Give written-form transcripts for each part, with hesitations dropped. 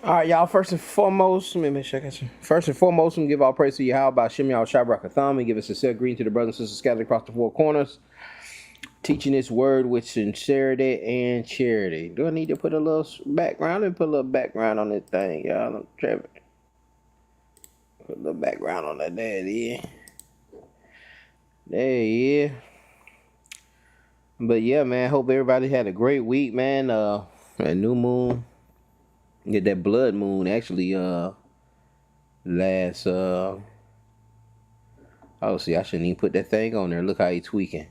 All right, y'all. First and foremost, let me make sure I got you. First and foremost, we give all praise to Yahweh by Shem Yahweh Shabrak and give us a sincere greeting to the brothers and sisters scattered across the four corners, teaching this word with sincerity and charity. Do I need to put a little background? Let me put a little background on this thing, y'all. I'm tripping. Put a little background on that. There it is. There it is. But yeah, man. Hope everybody had a great week, man. A new moon. Get that blood moon actually. Last Oh, see, I shouldn't even put that thing on there. Look how he tweaking.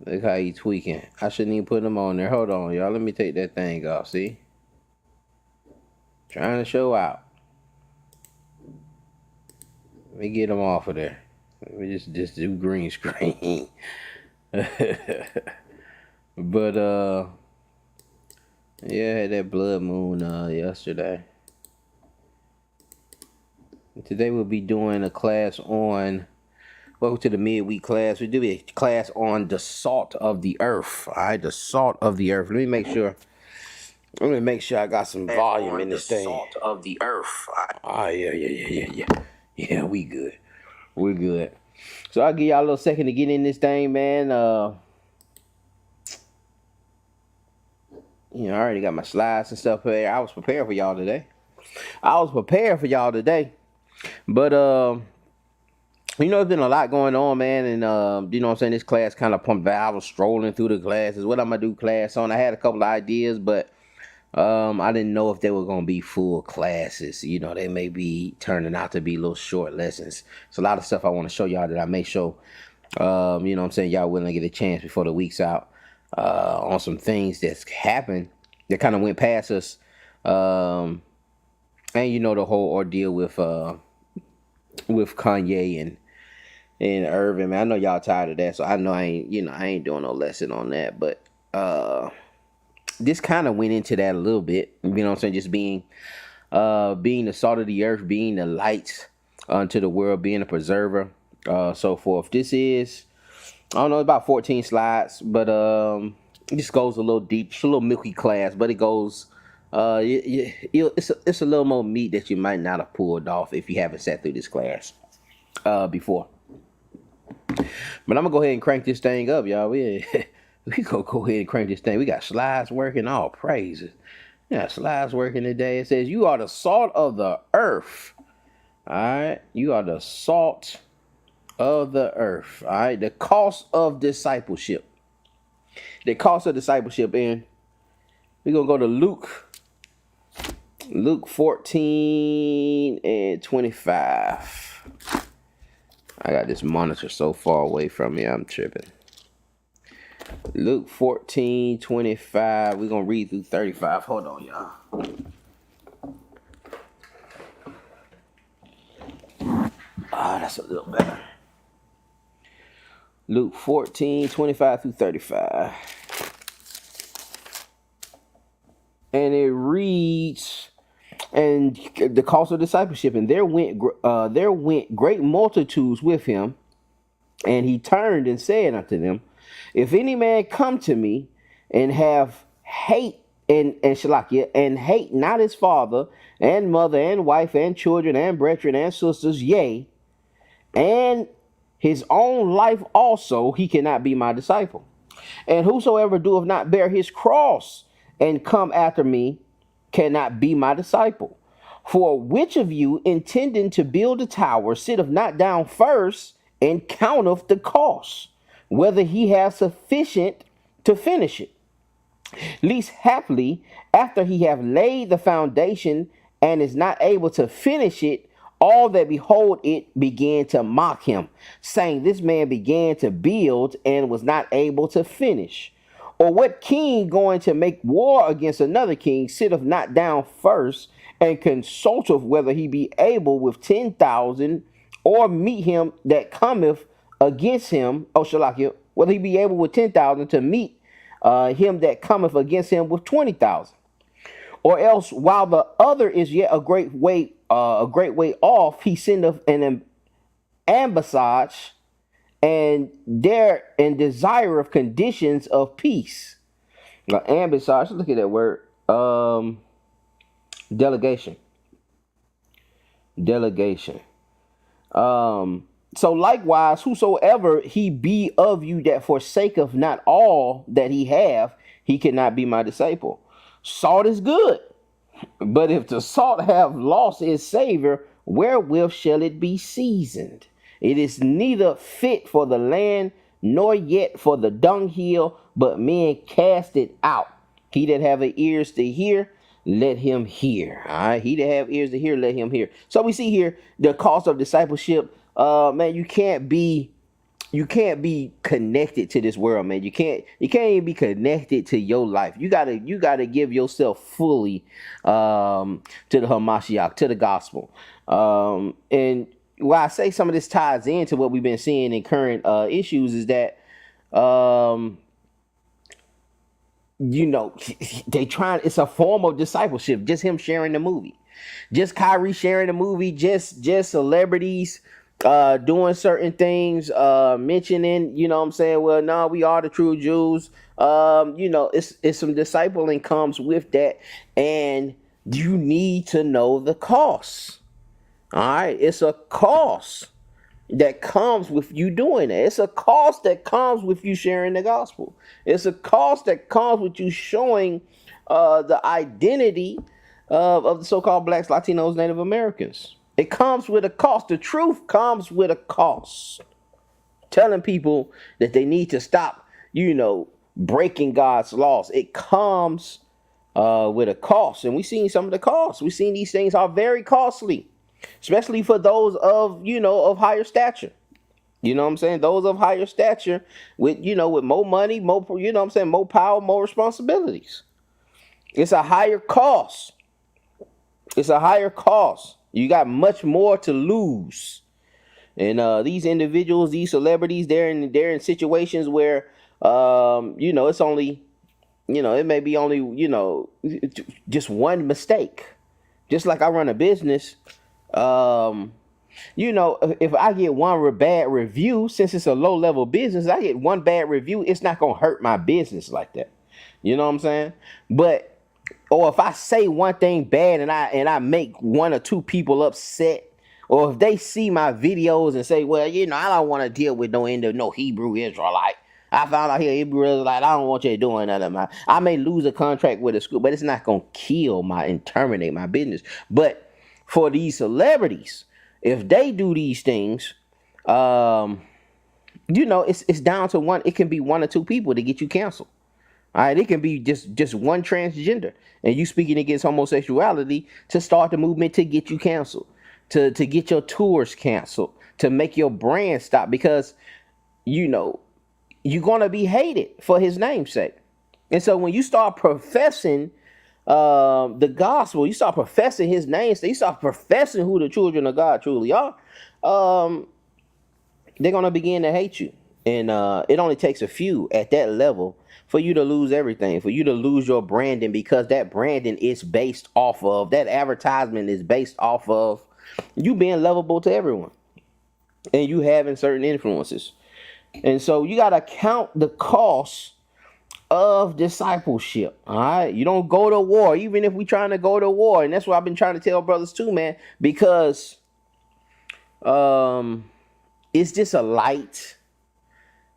Look how he tweaking. I shouldn't even put him on there. Hold on, y'all. Let me take that thing off. See? Trying to show out. Let me get him off of there. Let me just do green screen. But yeah, I had that blood moon yesterday. Today we'll be doing a class on. Welcome to the midweek class. We do a class on the salt of the earth. All right, the salt of the earth. Let me make sure I got some volume in this thing. Salt of the earth. Ah, yeah. Yeah, we good. We good. So I'll give y'all a little second to get in this thing, man. I already got my slides and stuff there. I was prepared for y'all today. But there's been a lot going on, man, and you know what I'm saying, this class kind of pumped out. I was strolling through the classes. What I'm gonna do class on? I had a couple of ideas, but I didn't know if they were gonna be full classes. They may be turning out to be little short lessons. It's a lot of stuff I want to show y'all that I may show. You know what I'm saying, y'all willing to get a chance before the week's out. On some things that's happened that kind of went past us. And the whole ordeal with Kanye and Irvin, man. I know y'all tired of that, so I know I ain't doing no lesson on that. But this kind of went into that a little bit. You know what I'm saying? Just being the salt of the earth, being the light unto the world, being a preserver, so forth. This is, I don't know, about 14 slides, but this goes a little deep. It's a little milky class, but it goes. It's a little more meat that you might not have pulled off if you haven't sat through this class before. But I'm gonna go ahead and crank this thing up, y'all. We gonna go ahead and crank this thing. We got slides working, all praises. Yeah, slides working today. It says, "You are the salt of the earth." All right, you are the salt of the earth. All right, the cost of discipleship. The cost of discipleship, and we're gonna go to Luke 14 and 25. I got this monitor so far away from me, I'm tripping. Luke 14, 25. We're going to read through 35. Hold on, y'all. That's a little better. Luke 14, 25 through 35. And it reads, and the cost of discipleship, and there went great multitudes with him, and he turned and said unto them, if any man come to me and have hate and shalakia, and hate not his father and mother and wife and children and brethren and sisters, yea, and his own life also, he cannot be my disciple. And whosoever doeth not bear his cross and come after me cannot be my disciple. For which of you, intending to build a tower, sitteth not down first and counteth the cost, whether he has sufficient to finish it? Least haply, after he have laid the foundation and is not able to finish it, all that behold it began to mock him, saying, this man began to build and was not able to finish. Or what king going to make war against another king sitteth not down first and consulteth whether he be able with 10,000, or meet him that cometh against him, whether he be able with 10,000 to meet him that cometh against him with 20,000? Or else, while the other is yet a great way off, he sendeth an ambassage and there in desire of conditions of peace. Now, ambassage, look at that word. Delegation. Delegation. So likewise, whosoever he be of you that forsaketh not all that he have, he cannot be my disciple. Salt is good, but if the salt have lost its savor, wherewith shall it be seasoned? It is neither fit for the land, nor yet for the dunghill, but men cast it out. He that have ears to hear, let him hear. All right. He that have ears to hear, let him hear. So we see here the cost of discipleship. Man, you can't be connected to this world, man. You can't even be connected to your life. You gotta give yourself fully to the Hamashiach, to the gospel. And why I say some of this ties into what we've been seeing in current issues is that you know, they trying, it's a form of discipleship, just him sharing the movie, just Kyrie sharing the movie, just celebrities doing certain things, mentioning, you know what I'm saying, well, no, we are the true Jews. You know, it's some discipling comes with that, and you need to know the cost. All right, it's a cost that comes with you doing that. It's a cost that comes with you sharing the gospel. It's a cost that comes with you showing the identity of the so-called blacks, Latinos, Native Americans. It comes with a cost. The truth comes with a cost. Telling people that they need to stop, you know, breaking God's laws. It comes with a cost. And we've seen some of the costs. We've seen these things are very costly, especially for those of, you know, of higher stature. You know what I'm saying? Those of higher stature with, you know, with more money, more, you know what I'm saying, more power, more responsibilities. It's a higher cost. It's a higher cost. You got much more to lose. And these individuals, these celebrities, they're in situations where you know, it's only, you know, it may be only, you know, just one mistake. Just like I run a business, you know, if I get one bad review, since it's a low level business, I get one bad review, it's not gonna hurt my business like that. You know what I'm saying? But or if I say one thing bad and I make one or two people upset, or if they see my videos and say, well, you know, I don't want to deal with no Hebrew Israelite. I found out here Hebrew Israelite, I don't want you doing none of my. I may lose a contract with a school, but it's not gonna kill and terminate my business. But for these celebrities, if they do these things, you know, it's down to one. It can be one or two people to get you canceled. All right, it can be just one transgender, and you speaking against homosexuality to start the movement to get you canceled, to get your tours canceled, to make your brand stop, because you know you're gonna be hated for his namesake. And so when you start professing the gospel, you start professing his name, so you start professing who the children of God truly are, they're gonna begin to hate you. And it only takes a few at that level for you to lose everything, for you to lose your branding, because that branding is based off of, that advertisement is based off of you being lovable to everyone and you having certain influences. And so you got to count the cost of discipleship. All right. You don't go to war, even if we trying to go to war. And that's what I've been trying to tell brothers too, man, because is this a light?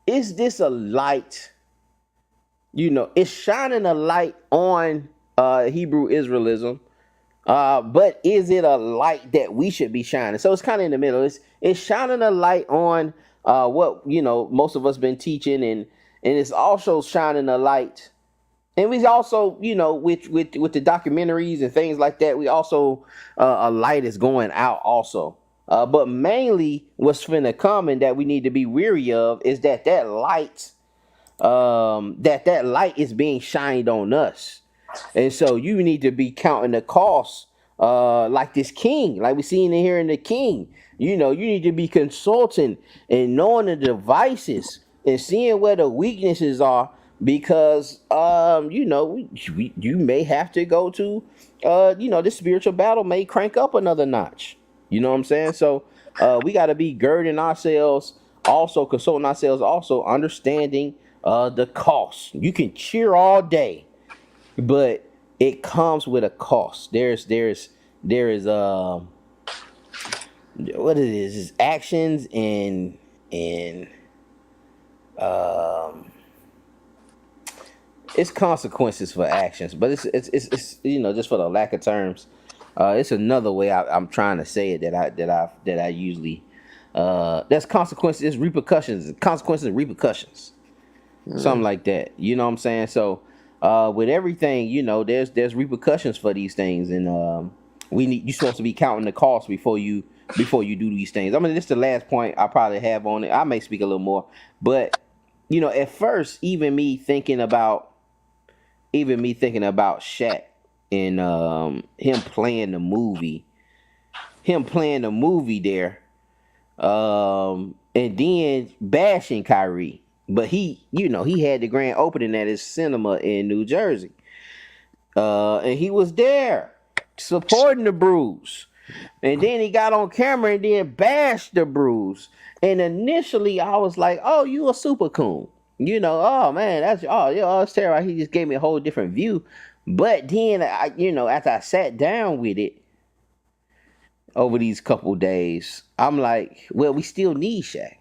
Is this a light? You know, it's shining a light on Hebrew Israelism, but is it a light that we should be shining? So it's kind of in the middle. It's shining a light on what, you know, most of us been teaching, and it's also shining a light. And we also, you know, with the documentaries and things like that, we also a light is going out also. But mainly what's finna come and that we need to be weary of is that light, that light is being shined on us. And so you need to be counting the cost, like this king, like we seen in here in the king. You know, you need to be consulting and knowing the devices and seeing where the weaknesses are, because you know, you may have to go to you know, this spiritual battle may crank up another notch. You know what I'm saying? So we got to be girding ourselves, also consulting ourselves, also understanding the cost. You can cheer all day, but it comes with a cost. There is what it is actions and um it's consequences for actions, but it's just for the lack of terms. It's another way I'm trying to say it that I usually that's consequences, it's repercussions, consequences and repercussions, something Mm. like that. You know what I'm saying? So with everything, there's repercussions for these things, and you're supposed to be counting the cost before you do these things. I mean, this is the last point I probably have on it. I may speak a little more, but at first, even me thinking about Shaq and him playing the movie there, and then bashing Kyrie. But he had the grand opening at his cinema in New Jersey, and he was there supporting the Bruise. And then he got on camera and then bashed the Bruise. And initially, I was like, "Oh, you a super coon." Oh man, that's terrible. He just gave me a whole different view. But then, after I sat down with it over these couple days, I'm like, well, we still need Shaq.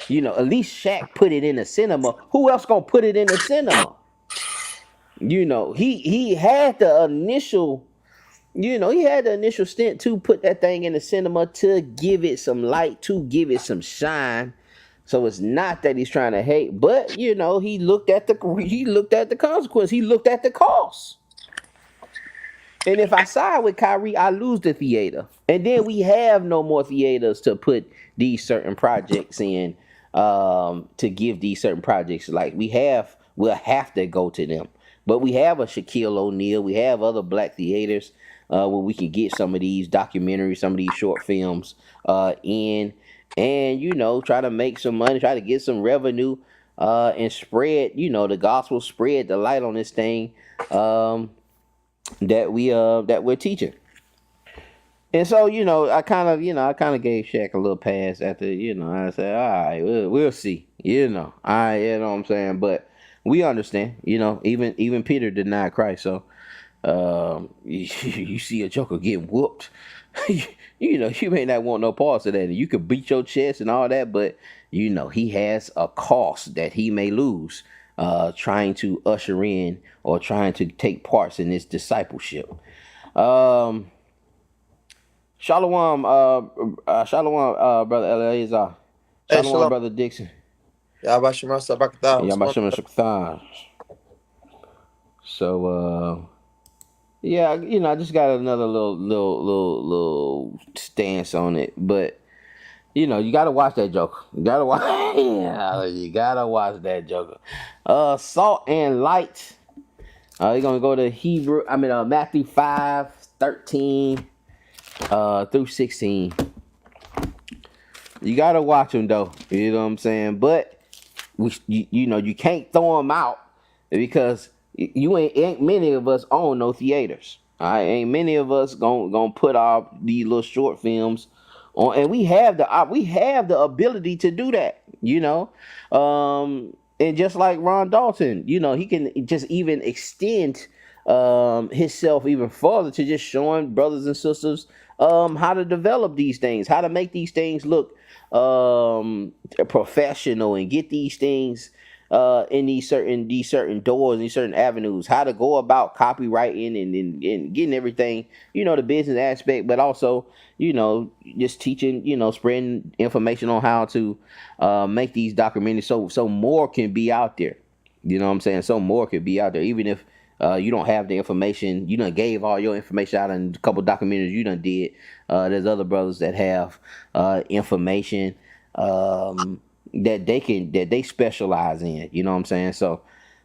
At least Shaq put it in the cinema. Who else gonna put it in the cinema? He had the initial stint to put that thing in the cinema to give it some light, to give it some shine. So it's not that he's trying to hate, but he looked at the consequence. He looked at the cost. And if I side with Kyrie, I lose the theater. And then we have no more theaters to put these certain projects in, to give these certain projects. Like we'll have to go to them. But we have a Shaquille O'Neal. We have other black theaters where we can get some of these documentaries, some of these short films in, and try to make some money, try to get some revenue, and spread the gospel, spread the light on this thing. That we're teaching. And so, I kind of gave Shaq a little pass after, I said, all right, we'll see, what I'm saying? But we understand, even Peter denied Christ. So, you see a joker getting whooped, you may not want no parts of that. You could beat your chest and all that, but, he has a cost that he may lose, trying to usher in or trying to take parts in this discipleship. Um, Shalom, brother Eleazar. Hey, Shalom, Shalom. brother Dixon. Yabashima Sabakatah. And What's going Yamashima Shakthar. So, yeah, I just got another little stance on it, but you gotta watch that Joker. You gotta watch. Yeah, you gotta watch that Joker. Salt and Light. You're gonna go to Matthew 5:13 through 16. You gotta watch them though. You know what I'm saying? But you can't throw them out because you ain't many of us own no theaters. All right, ain't many of us gonna put our these little short films on, and we have the ability to do that. And just like Ron Dalton, he can just even extend himself even further to just showing brothers and sisters how to develop these things, how to make these things look professional, and get these things in these certain doors, these certain avenues, how to go about copywriting and getting everything, the business aspect, but also, just teaching, spreading information on how to make these documentaries so more can be out there. You know what I'm saying? So more could be out there, even if you don't have the information. You done gave all your information out in a couple documentaries you done did. There's other brothers that have information that they specialize in. You know what I'm saying? So,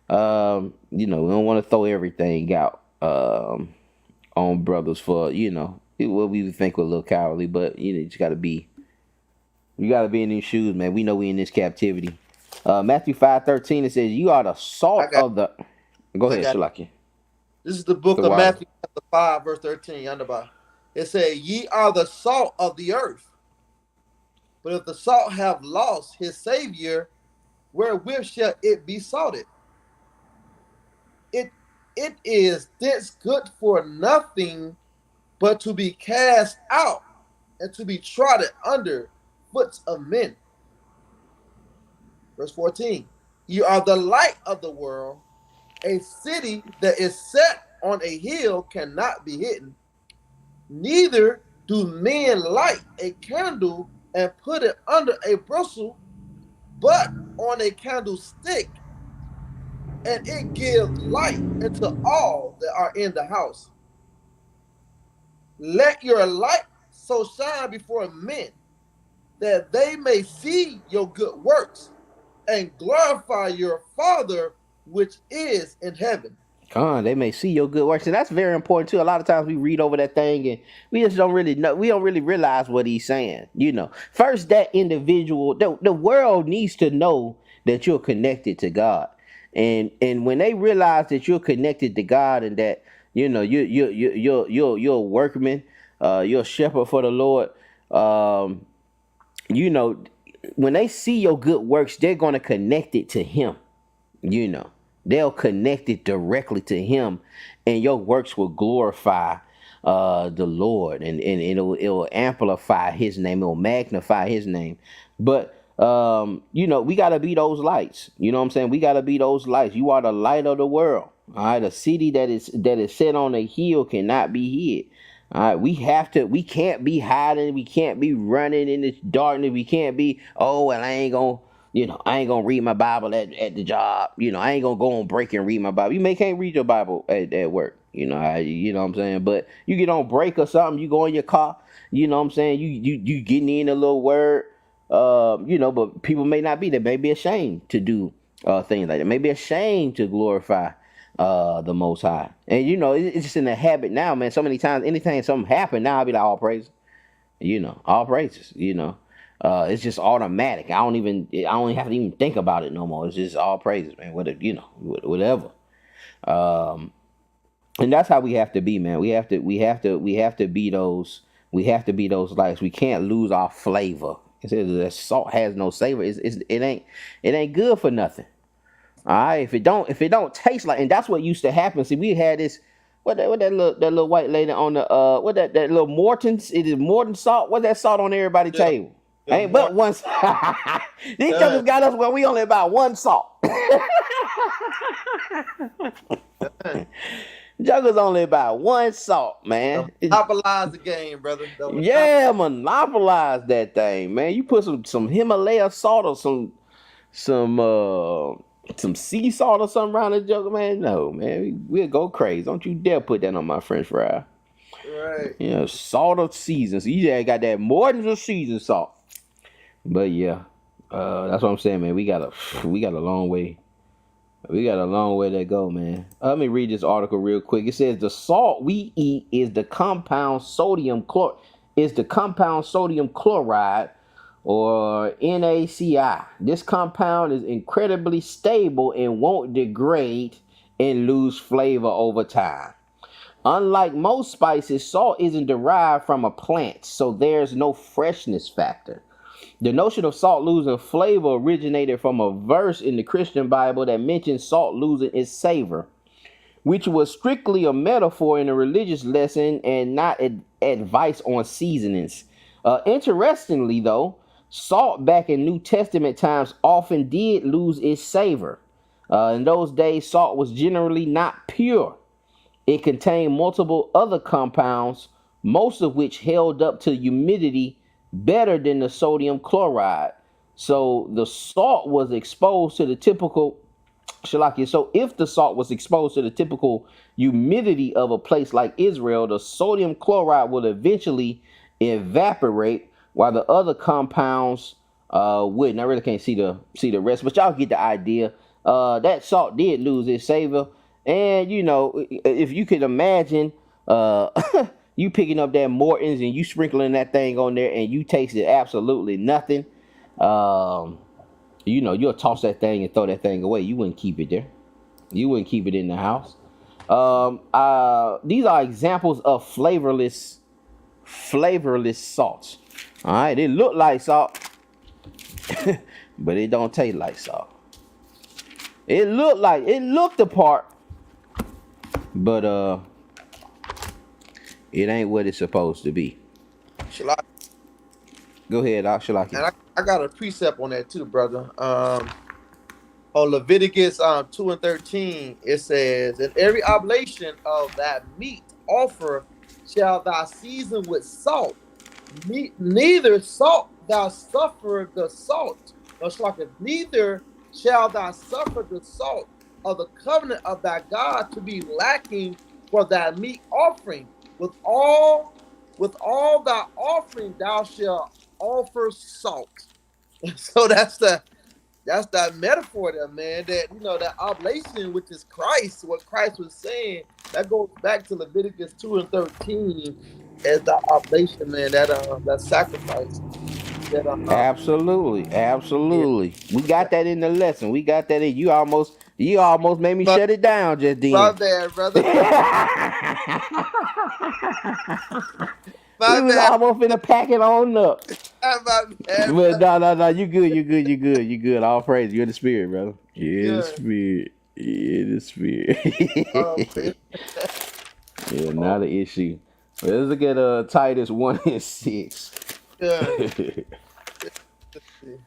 we don't want to throw everything out on brothers for what we would think was a little cowardly, but you just gotta be in these shoes, man. We know we in this captivity. Matthew 5:13, it says, "You are the on? salt of the." Go I ahead, got it. Shalaki. This is the book The of water. Matthew, chapter 5, verse 13. Yandaba. It says, Ye are the salt of the earth. But if the salt have lost his savior, wherewith shall it be salted? It it is thence good for nothing but to be cast out and to be trodden under foot of men. Verse 14. You are the light of the world. A city that is set on a hill cannot be hidden. Neither do men light a candle and put it under a bushel, but on a candlestick, and it gives light into all that are in the house. Let your light so shine before men, that they may see your good works and glorify your Father which is in heaven. They may see your good works, and that's very important too. A lot of times we read over that thing and we just don't really know. We don't really realize what he's saying. First, that individual, the world needs to know that you're connected to God, and when they realize that you're connected to God and that you're a workman, you're a shepherd for the Lord. You know, when they see your good works, they're gonna connect it to Him. You know, they'll connect it directly to Him, and your works will glorify the Lord, and it'll amplify His name, it'll magnify His name. But we gotta be those lights. You know what I'm saying? We gotta be those lights. You are the light of the world. All right, a city that is set on a hill cannot be hid. All right, we can't be hiding, we can't be running in this darkness, we can't be, oh well, I ain't gonna read my Bible at the job. I ain't gonna go on break and read my Bible. You can't read your Bible at work. You know what I'm saying? But you get on break or something, you go in your car, you know what I'm saying? You getting in a little word, but people may not be. They may be ashamed to do things like that. May be ashamed to glorify the Most High. And it's just in the habit now, man. So many times, anytime something happen, now I'll be like, all praises. All praises. It's just automatic. I don't have to even think about it no more. It's just all praises, man. Whatever. And that's how we have to be, man. We have to be those. We have to be those lights. We can't lose our flavor. It says that salt has no savor. It ain't good for nothing. All right. If it don't taste like, and that's what used to happen. See, we had this. What that little white lady on the what that little Morton's? It is Morton salt. What's that salt on everybody's table? Ain't but one. These jokers got us where we only about one salt. Jokers only about one salt, man. Monopolize the game, brother. Yeah, monopolize that thing, man. You put some Himalaya salt or some sea salt or something around the joker, man. No, man, we'll go crazy. Don't you dare put that on my French fry. Right. Salt of season. So you just got that more than just season salt. But yeah, that's what I'm saying, man. We got a long way. We got a long way to go, man. Let me read this article real quick. It says the salt we eat is the compound sodium chloride, or NaCl. This compound is incredibly stable and won't degrade and lose flavor over time. Unlike most spices, salt isn't derived from a plant, so there's no freshness factor. The notion of salt losing flavor originated from a verse in the Christian Bible that mentions salt losing its savor, which was strictly a metaphor in a religious lesson and not advice on seasonings. Interestingly, though, salt back in New Testament times often did lose its savor. In those days, salt was generally not pure. It contained multiple other compounds, most of which held up to humidity better than the sodium chloride. So the salt was exposed to the typical So if the salt was exposed to the typical humidity of a place like Israel, the sodium chloride will eventually evaporate, while the other compounds wouldn't. I really can't see the rest, but y'all get the idea. That salt did lose its savor, and if you could imagine, you picking up that Morton's and you sprinkling that thing on there, and you tasted absolutely nothing. You'll toss that thing and throw that thing away. You wouldn't keep it there. You wouldn't keep it in the house. These are examples of flavorless salts. All right, it look like salt, but it don't taste like salt. It looked the part, but it ain't what it's supposed to be. Shalak. Go ahead, Doc Shalaki. And I got a precept on that too, brother. On Leviticus 2 and 13, it says, "In every oblation of that meat offer shall thou season with salt. Neither salt thou suffer the salt, no, Shalaka, neither shall thou suffer the salt of the covenant of thy God to be lacking for thy meat offering. With all thy offering thou shalt offer salt." So that's that metaphor there, man. That that oblation, which is Christ, what Christ was saying, that goes back to Leviticus 2 and 13 as the oblation, man. That sacrifice. That Absolutely, yeah. absolutely. We got that in the lesson. We got that in. You almost made me My, shut it down just my then. bad, We brother. My was bad. almost finna pack it on up. My bad, But brother. no. You good. You good. You good. You good. All praise. You're in the spirit, brother. You're in the Good. spirit. You're in the Praise. spirit. Yeah, Oh, not an issue. Let's look at Titus 1 and 6. good. Let's see.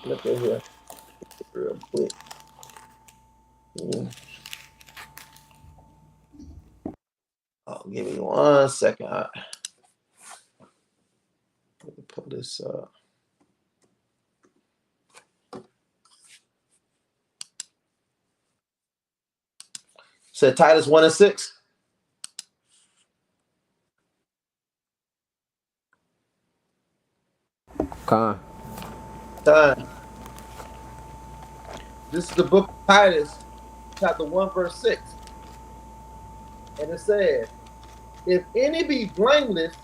Look at here real quick. Yeah. Oh, give me 1 second. Let me pull this up. Said Titus 1 and 6. Con. Time. This is the book of Titus, chapter 1, verse 6. And it says, if any be blameless,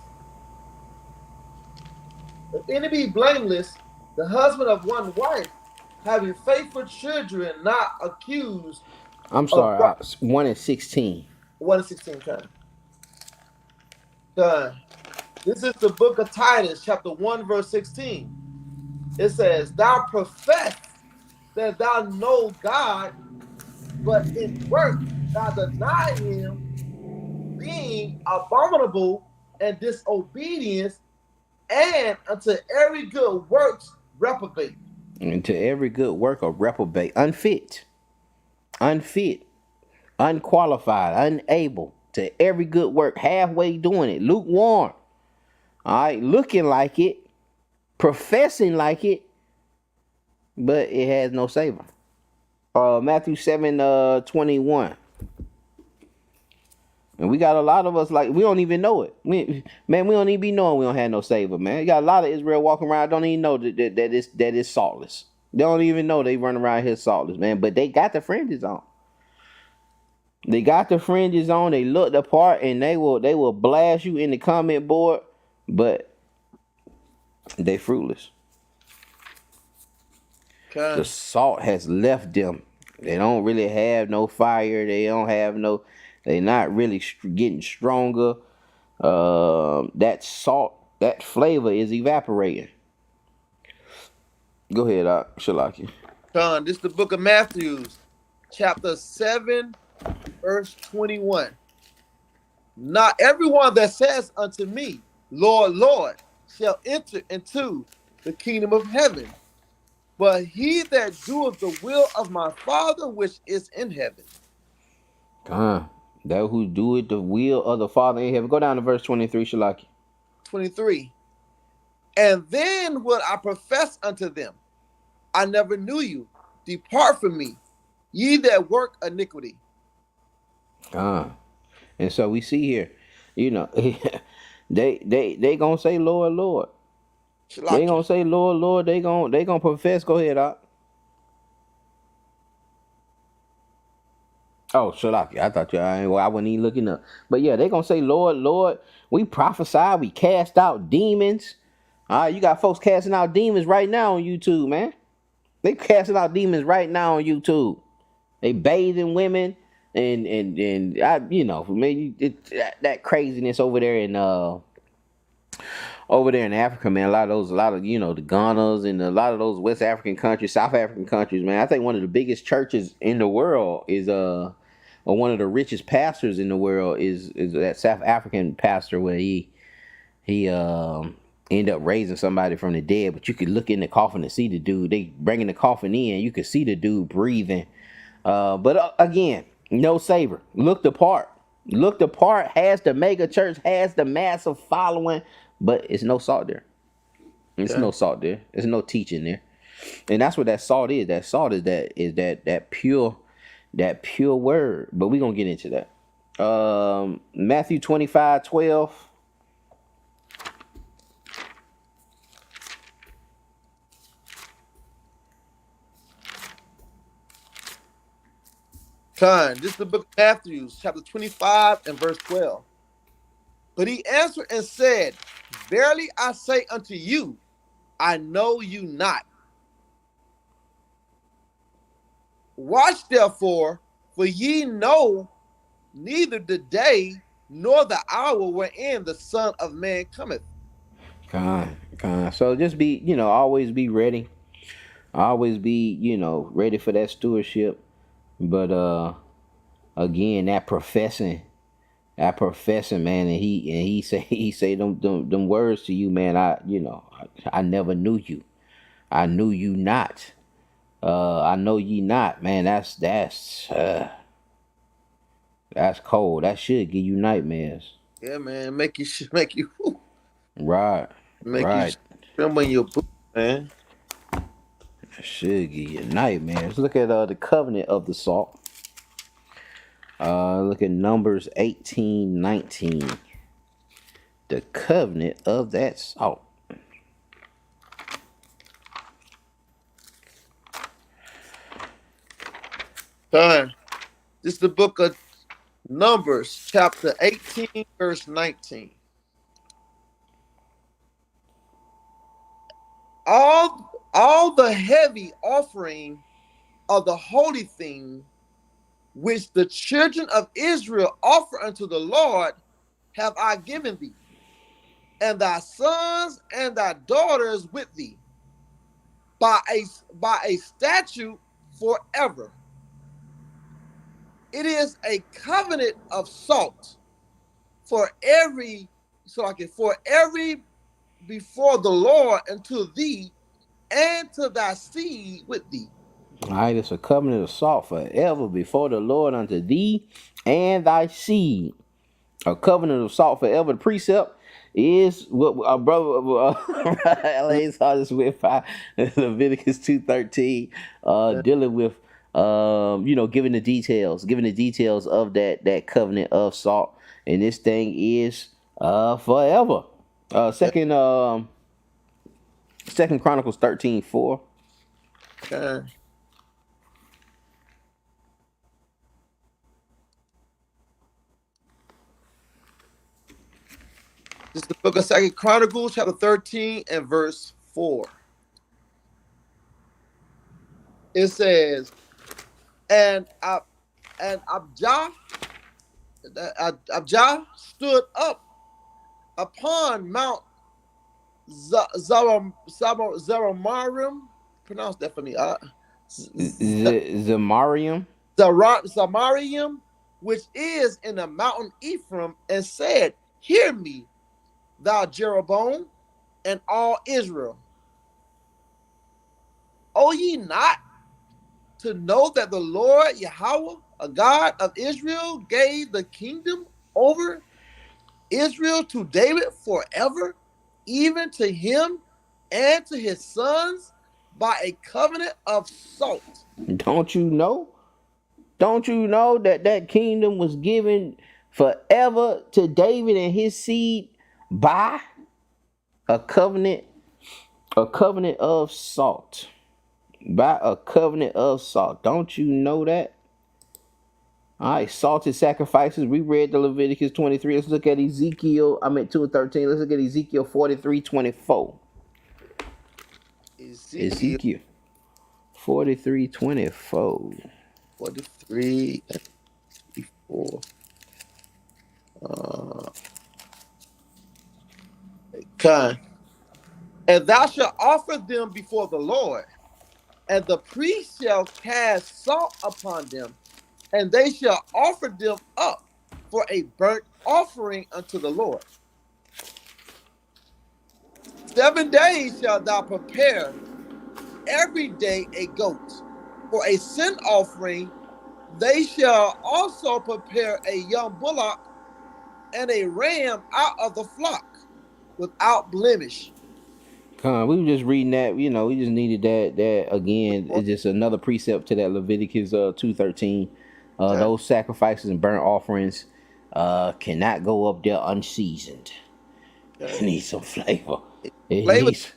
the husband of one wife, having faithful children, not accused I'm of sorry. what? 1 and 16. 1 and 16 time. Time. This is the book of Titus, chapter 1, verse 16. It says, "Thou profess that thou know God, but in works thou deny him, being abominable and disobedience, and unto every good works reprobate." And to every good work of reprobate, unfit, unqualified, unable. To every good work, halfway doing it, lukewarm. All right, looking like it, professing like it, but it has no savor. Matthew 7, 21. And we got a lot of us like we don't even know it. We don't even be knowing we don't have no savor, man. You got a lot of Israel walking around don't even know that it's saltless. They don't even know they run around here saltless, man. But they got the fringes on. They got the fringes on. They look the part, and they will blast you in the comment board, but they fruitless. The Okay. salt has left them. They don't really have no fire. They don't have no. They're not really getting stronger. That salt, that flavor is evaporating. Go ahead, Shalaki. John, this is the book of Matthew, chapter 7, verse 21. "Not everyone that says unto me, Lord, Lord, shall enter into the kingdom of heaven, but he that doeth the will of my Father which is in heaven." That who do it the will of the Father in heaven. Go down to verse 23, Shalaki. 23. "And then will I profess unto them, I never knew you. Depart from me, ye that work iniquity." And so we see here, you know, they gonna say, Lord, Lord. They Shalakia. gonna say, Lord, Lord. They gonna profess. Go ahead, Oh, Shalaki. I thought I wasn't even looking up. But yeah, they gonna say, Lord, Lord. We prophesy. We cast out demons. All right, you got folks casting out demons right now on YouTube, man. They casting out demons right now on YouTube. They bathing women and I, for me, that craziness over there in over there in Africa, man, a lot of the Ghanas and a lot of those West African countries, South African countries, man. I think one of the biggest churches in the world is or one of the richest pastors in the world is that South African pastor where he ended up raising somebody from the dead, but you could look in the coffin to see the dude. They bringing the coffin in, you could see the dude breathing. But again, no savor. Looked the part. Looked the part. Has the mega church. Has the massive following. But it's no salt there. It's Okay. no salt there. There's no teaching there. And that's what that salt is. That salt is that pure word. But we're gonna get into that. Matthew 25:12. Time. This is the book of Matthew, chapter 25 and verse 12. But he answered and said, Verily I say unto you, I know you not. Watch therefore, for ye know neither the day nor the hour wherein the Son of Man cometh. So just be, always be ready. Always be, ready for that stewardship. But again, that professing man, and he say them words to you, man. I never knew you. I knew you not. I know ye not, man. That's cold. That should give you nightmares. Yeah, man, make you whew, Right, make you right. tremble in your boots, man. That should give you nightmares. Look at the covenant of the salt. Look at Numbers 18:19. The covenant of that salt. Time. This is the book of Numbers, chapter 18, verse 19. All the heavy offering of the holy thing which the children of Israel offer unto the Lord have I given thee, and thy sons and thy daughters with thee, by a statute forever. It is a covenant of salt for every before the Lord unto thee and to thy seed with thee. All right, it's a covenant of salt forever before the Lord unto thee and thy seed. A covenant of salt forever. The precept is what our brother LA saw this with Leviticus 2:13, dealing with giving the details of that covenant of salt, and this thing is forever. Second Chronicles 13:4. Okay. This is the book of Second Chronicles, chapter 13 and verse 4. It says, and Abijah stood up upon Mount Zaramarim. Pronounce that for me. Zemarium. Zamarium, which is in the mountain Ephraim, and said, Hear me, thou Jeroboam, and all Israel. O ye not to know that the Lord Yahweh, a God of Israel, gave the kingdom over Israel to David forever, even to him and to his sons by a covenant of salt. Don't you know? Don't you know that kingdom was given forever to David and his seed by a covenant of salt? By a covenant of salt. Don't you know that? All right, salted sacrifices. We read the Leviticus 23. Let's look at Ezekiel. 2:13. Let's look at Ezekiel 43:24. Ezekiel 43:24. 43 and 24. Kind. And thou shalt offer them before the Lord, and the priest shall cast salt upon them, and they shall offer them up for a burnt offering unto the Lord. 7 days shalt thou prepare every day a goat for a sin offering. They shall also prepare a young bullock and a ram out of the flock without blemish. We were just reading that, we just needed that again. It's just another precept to that Leviticus 2:13. Okay. Those sacrifices and burnt offerings cannot go up there unseasoned. Okay. It needs some flavor. It Flavor needs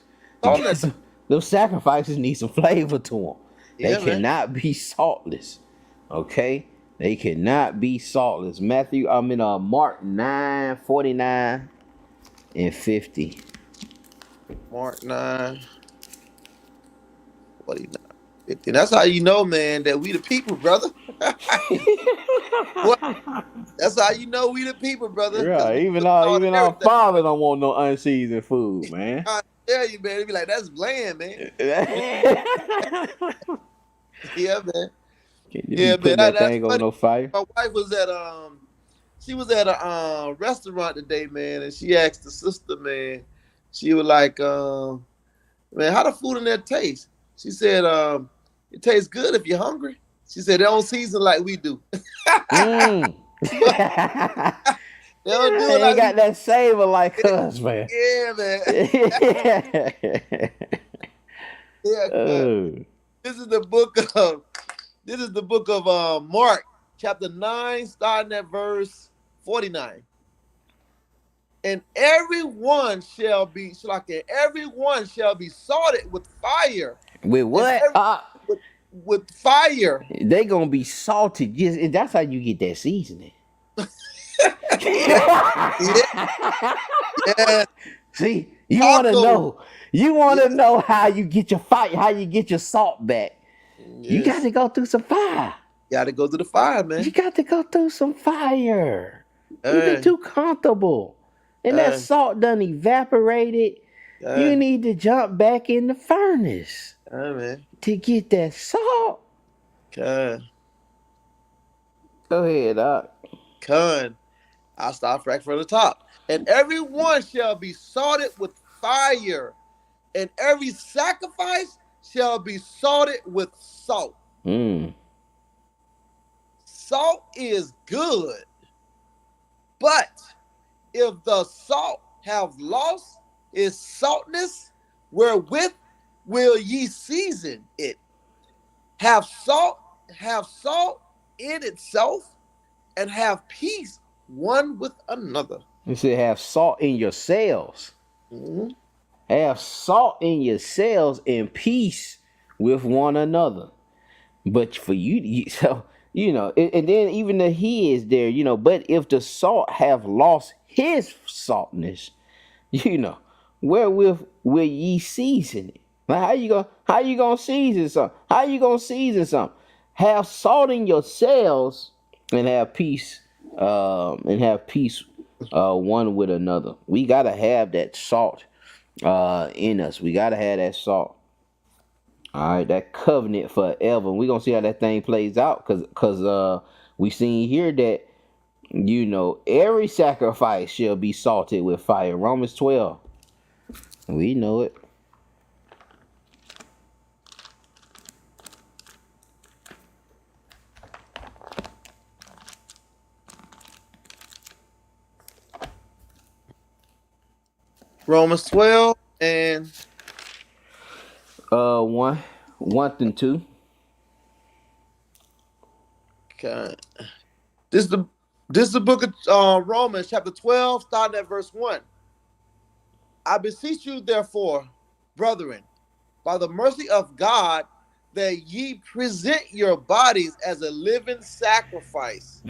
those sacrifices need some flavor to them. They Yeah, man. cannot be saltless. Okay? They cannot be saltless. Mark 9:49 and 50. Mark 9, 49, 50. That's how you know, man, that we the people, brother. That's how you know we the people, brother. Yeah, even our father don't want no unseasoned food, man. I tell you, man, they be like, that's bland, man. Yeah, Yeah, man. yeah, putting man. that thing on no fire. My wife was at a restaurant today, man, and she asked the sister, man. She was like, man, how the food in there taste? She said, it tastes good if you're hungry. She said they don't season like we do. Mm. They don't do it Ain't like got that savor like us, man. Yeah, man. Yeah. Oh. This is the book of Mark, chapter 9, starting at verse 49. And everyone shall be salted with fire. With what? With fire. They gonna be salted. Just that's how you get that seasoning. Yeah. See, you want to know. You want to know how you get your fire, how you get your salt back. Yes. You got to go through some fire. Got to go through the fire, man. You got to go through some fire. You've been too comfortable. And that salt done evaporated. You need to jump back in the furnace man. to get that salt. Go ahead, Doc. I'll start right from the top. And everyone shall be salted with fire, and every sacrifice shall be salted with salt. Salt is good, but if the salt have lost its saltness, wherewith will ye season it? Have salt in itself, and have peace one with another. You said have salt in yourselves. Mm-hmm. Have salt in yourselves and peace with one another. But for you, so and then even the he is there, but if the salt have lost his saltness, wherewith will ye season it? Like how you gonna season something? How you gonna season something? Have salt in yourselves and have peace, one with another. We gotta have that salt in us. We gotta have that salt. All right, that covenant forever. We're gonna see how that thing plays out, cause we seen here that every sacrifice shall be salted with fire. Romans 12. We know it. Romans 12 and 1 and 2. Okay. This is the book of Romans, chapter 12, starting at verse 1. I beseech you, therefore, brethren, by the mercy of God, that ye present your bodies as a living sacrifice,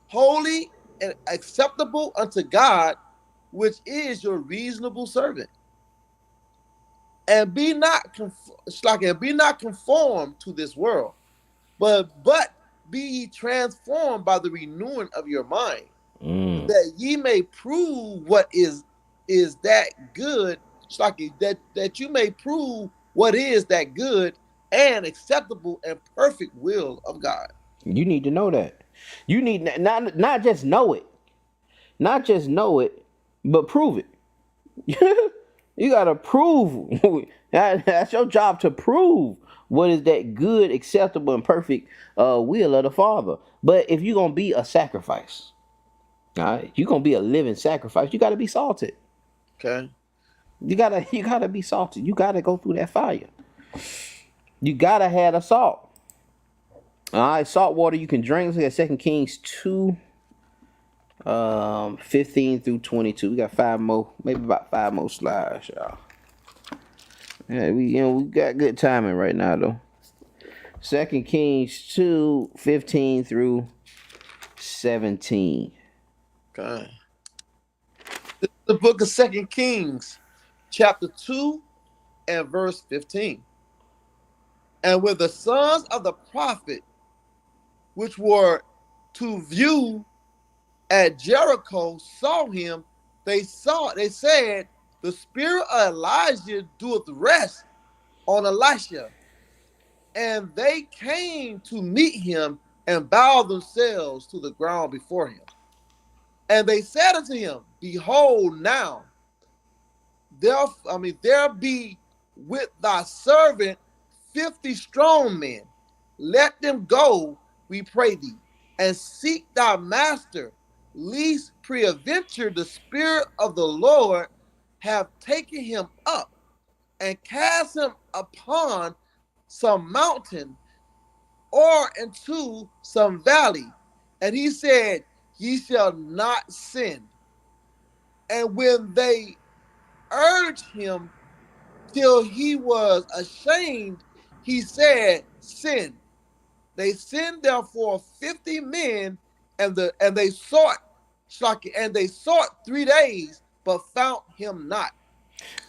holy and acceptable unto God, which is your reasonable servant. And be not conformed to this world, but be ye transformed by the renewing of your mind, that ye may prove what is is that good, Shlaki, that you may prove what is that good and acceptable and perfect will of God. You need to know that. You need not just know it, not just know it, but prove it. You gotta prove. That's your job to prove what is that good, acceptable, and perfect will of the Father. But if you're gonna be a sacrifice, all right, you're gonna be a living sacrifice. You gotta be salted. Okay. You gotta be salted. You gotta go through that fire. You gotta have the salt. All right, salt water you can drink. Let's look at 2 Kings 2, 15 through 22. We got 5 more, maybe about 5 more slides, y'all. Yeah, we got good timing right now though. 2 Kings 2, 15 through 17. Okay. This is the book of 2 Kings, chapter 2 and verse 15. And when the sons of the prophet, which were to view at Jericho, saw him, they said, the spirit of Elijah doeth rest on Elisha. And they came to meet him and bowed themselves to the ground before him. And they said unto him, behold, now there be with thy servant 50 strong men. Let them go, we pray thee, and seek thy master, lest peradventure the Spirit of the Lord have taken him up and cast him upon some mountain or into some valley. And he said, ye shall not sin. And when they urged him till he was ashamed, he said, sin. They sent therefore 50 men, and they sought 3 days, but found him not.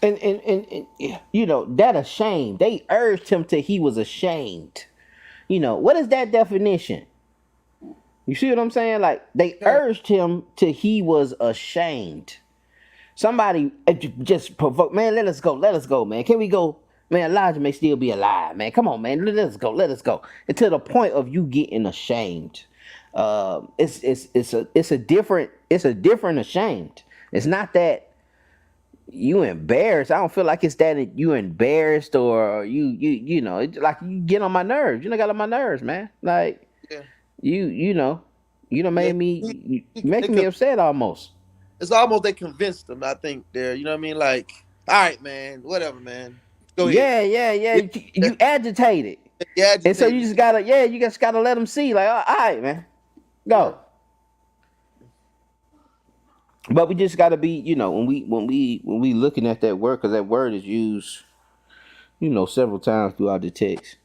And that ashamed. They urged him till he was ashamed. What is that definition? You see what I'm saying? Like they urged him till he was ashamed. Somebody just provoked, man, let us go, man. Can we go? Man, Elijah may still be alive, man. Come on, man, let us go. And to the point of you getting ashamed. It's a different ashamed. It's not that you embarrassed. I don't feel like it's that you embarrassed or it's like you get on my nerves. You know, got on my nerves, man. Like Yeah. you done made me making me upset almost. It's almost they convinced them, I think, there. You know what I mean? Like, all right, man, whatever, man. Go ahead. Yeah. You agitated. Yeah, And so you just gotta let them see, like, all right, man, go. But we just gotta be, when we looking at that word, because that word is used, several times throughout the text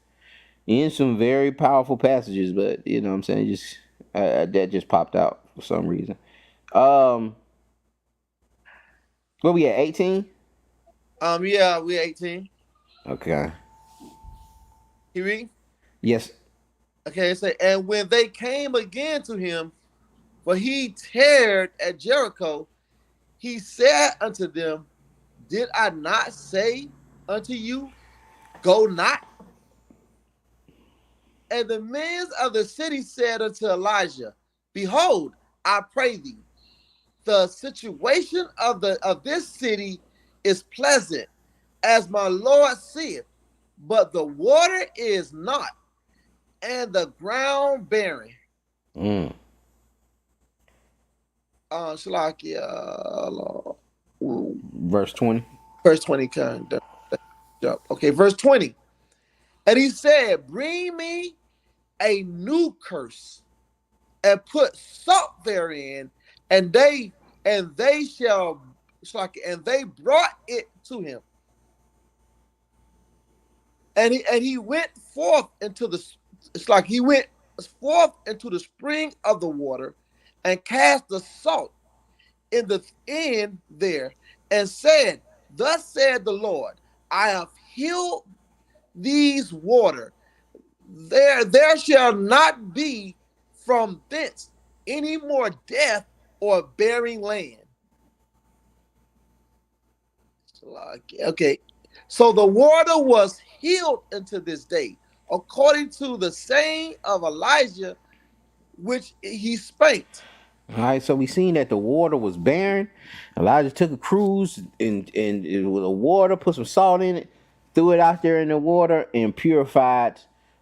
in some very powerful passages. But you know what I'm saying, just that just popped out for some reason. What we at 18? Yeah, we're 18. Okay. You read? Yes. Okay, it say, and when they came again to him, for he tarried at Jericho, he said unto them, did I not say unto you, go not? And the men of the city said unto Elijah, behold, I pray thee, the situation of this city is pleasant, as my Lord seeth, but the water is not, and the ground barren. Shalakia. Verse 20. Verse 20. Okay, verse 20. And he said, bring me a new curse and put salt therein, and they shall, and they brought it to him. And he went forth into the, spring of the water, and cast the salt in the end there, and said, thus said the Lord, I have healed these water. There shall not be from thence any more death or barren land. Okay. So the water was healed unto this day, according to the saying of Elijah, which he spake. All right, so we seen that the water was barren. Elijah took a cruise and with the water, put some salt in it, threw it out there in the water, and purified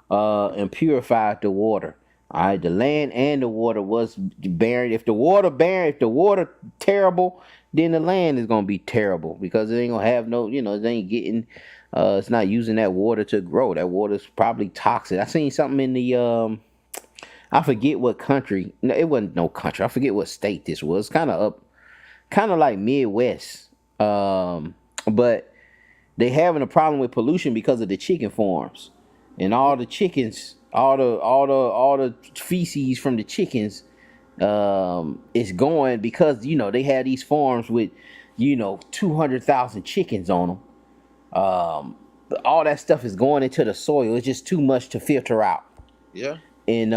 the water. All right, the land and the water was barren. If the water barren, if the water terrible, then the land is gonna be terrible because it ain't gonna have no, it ain't getting, it's not using that water to grow. That water's probably toxic. I seen something in the I forget what country. No, it wasn't no country. I forget what state this was. Kind of up, kind of like Midwest. But they having a problem with pollution because of the chicken farms, and all the chickens, all the feces from the chickens, is going because they had these farms with 200,000 chickens on them. All that stuff is going into the soil. It's just too much to filter out. Yeah. And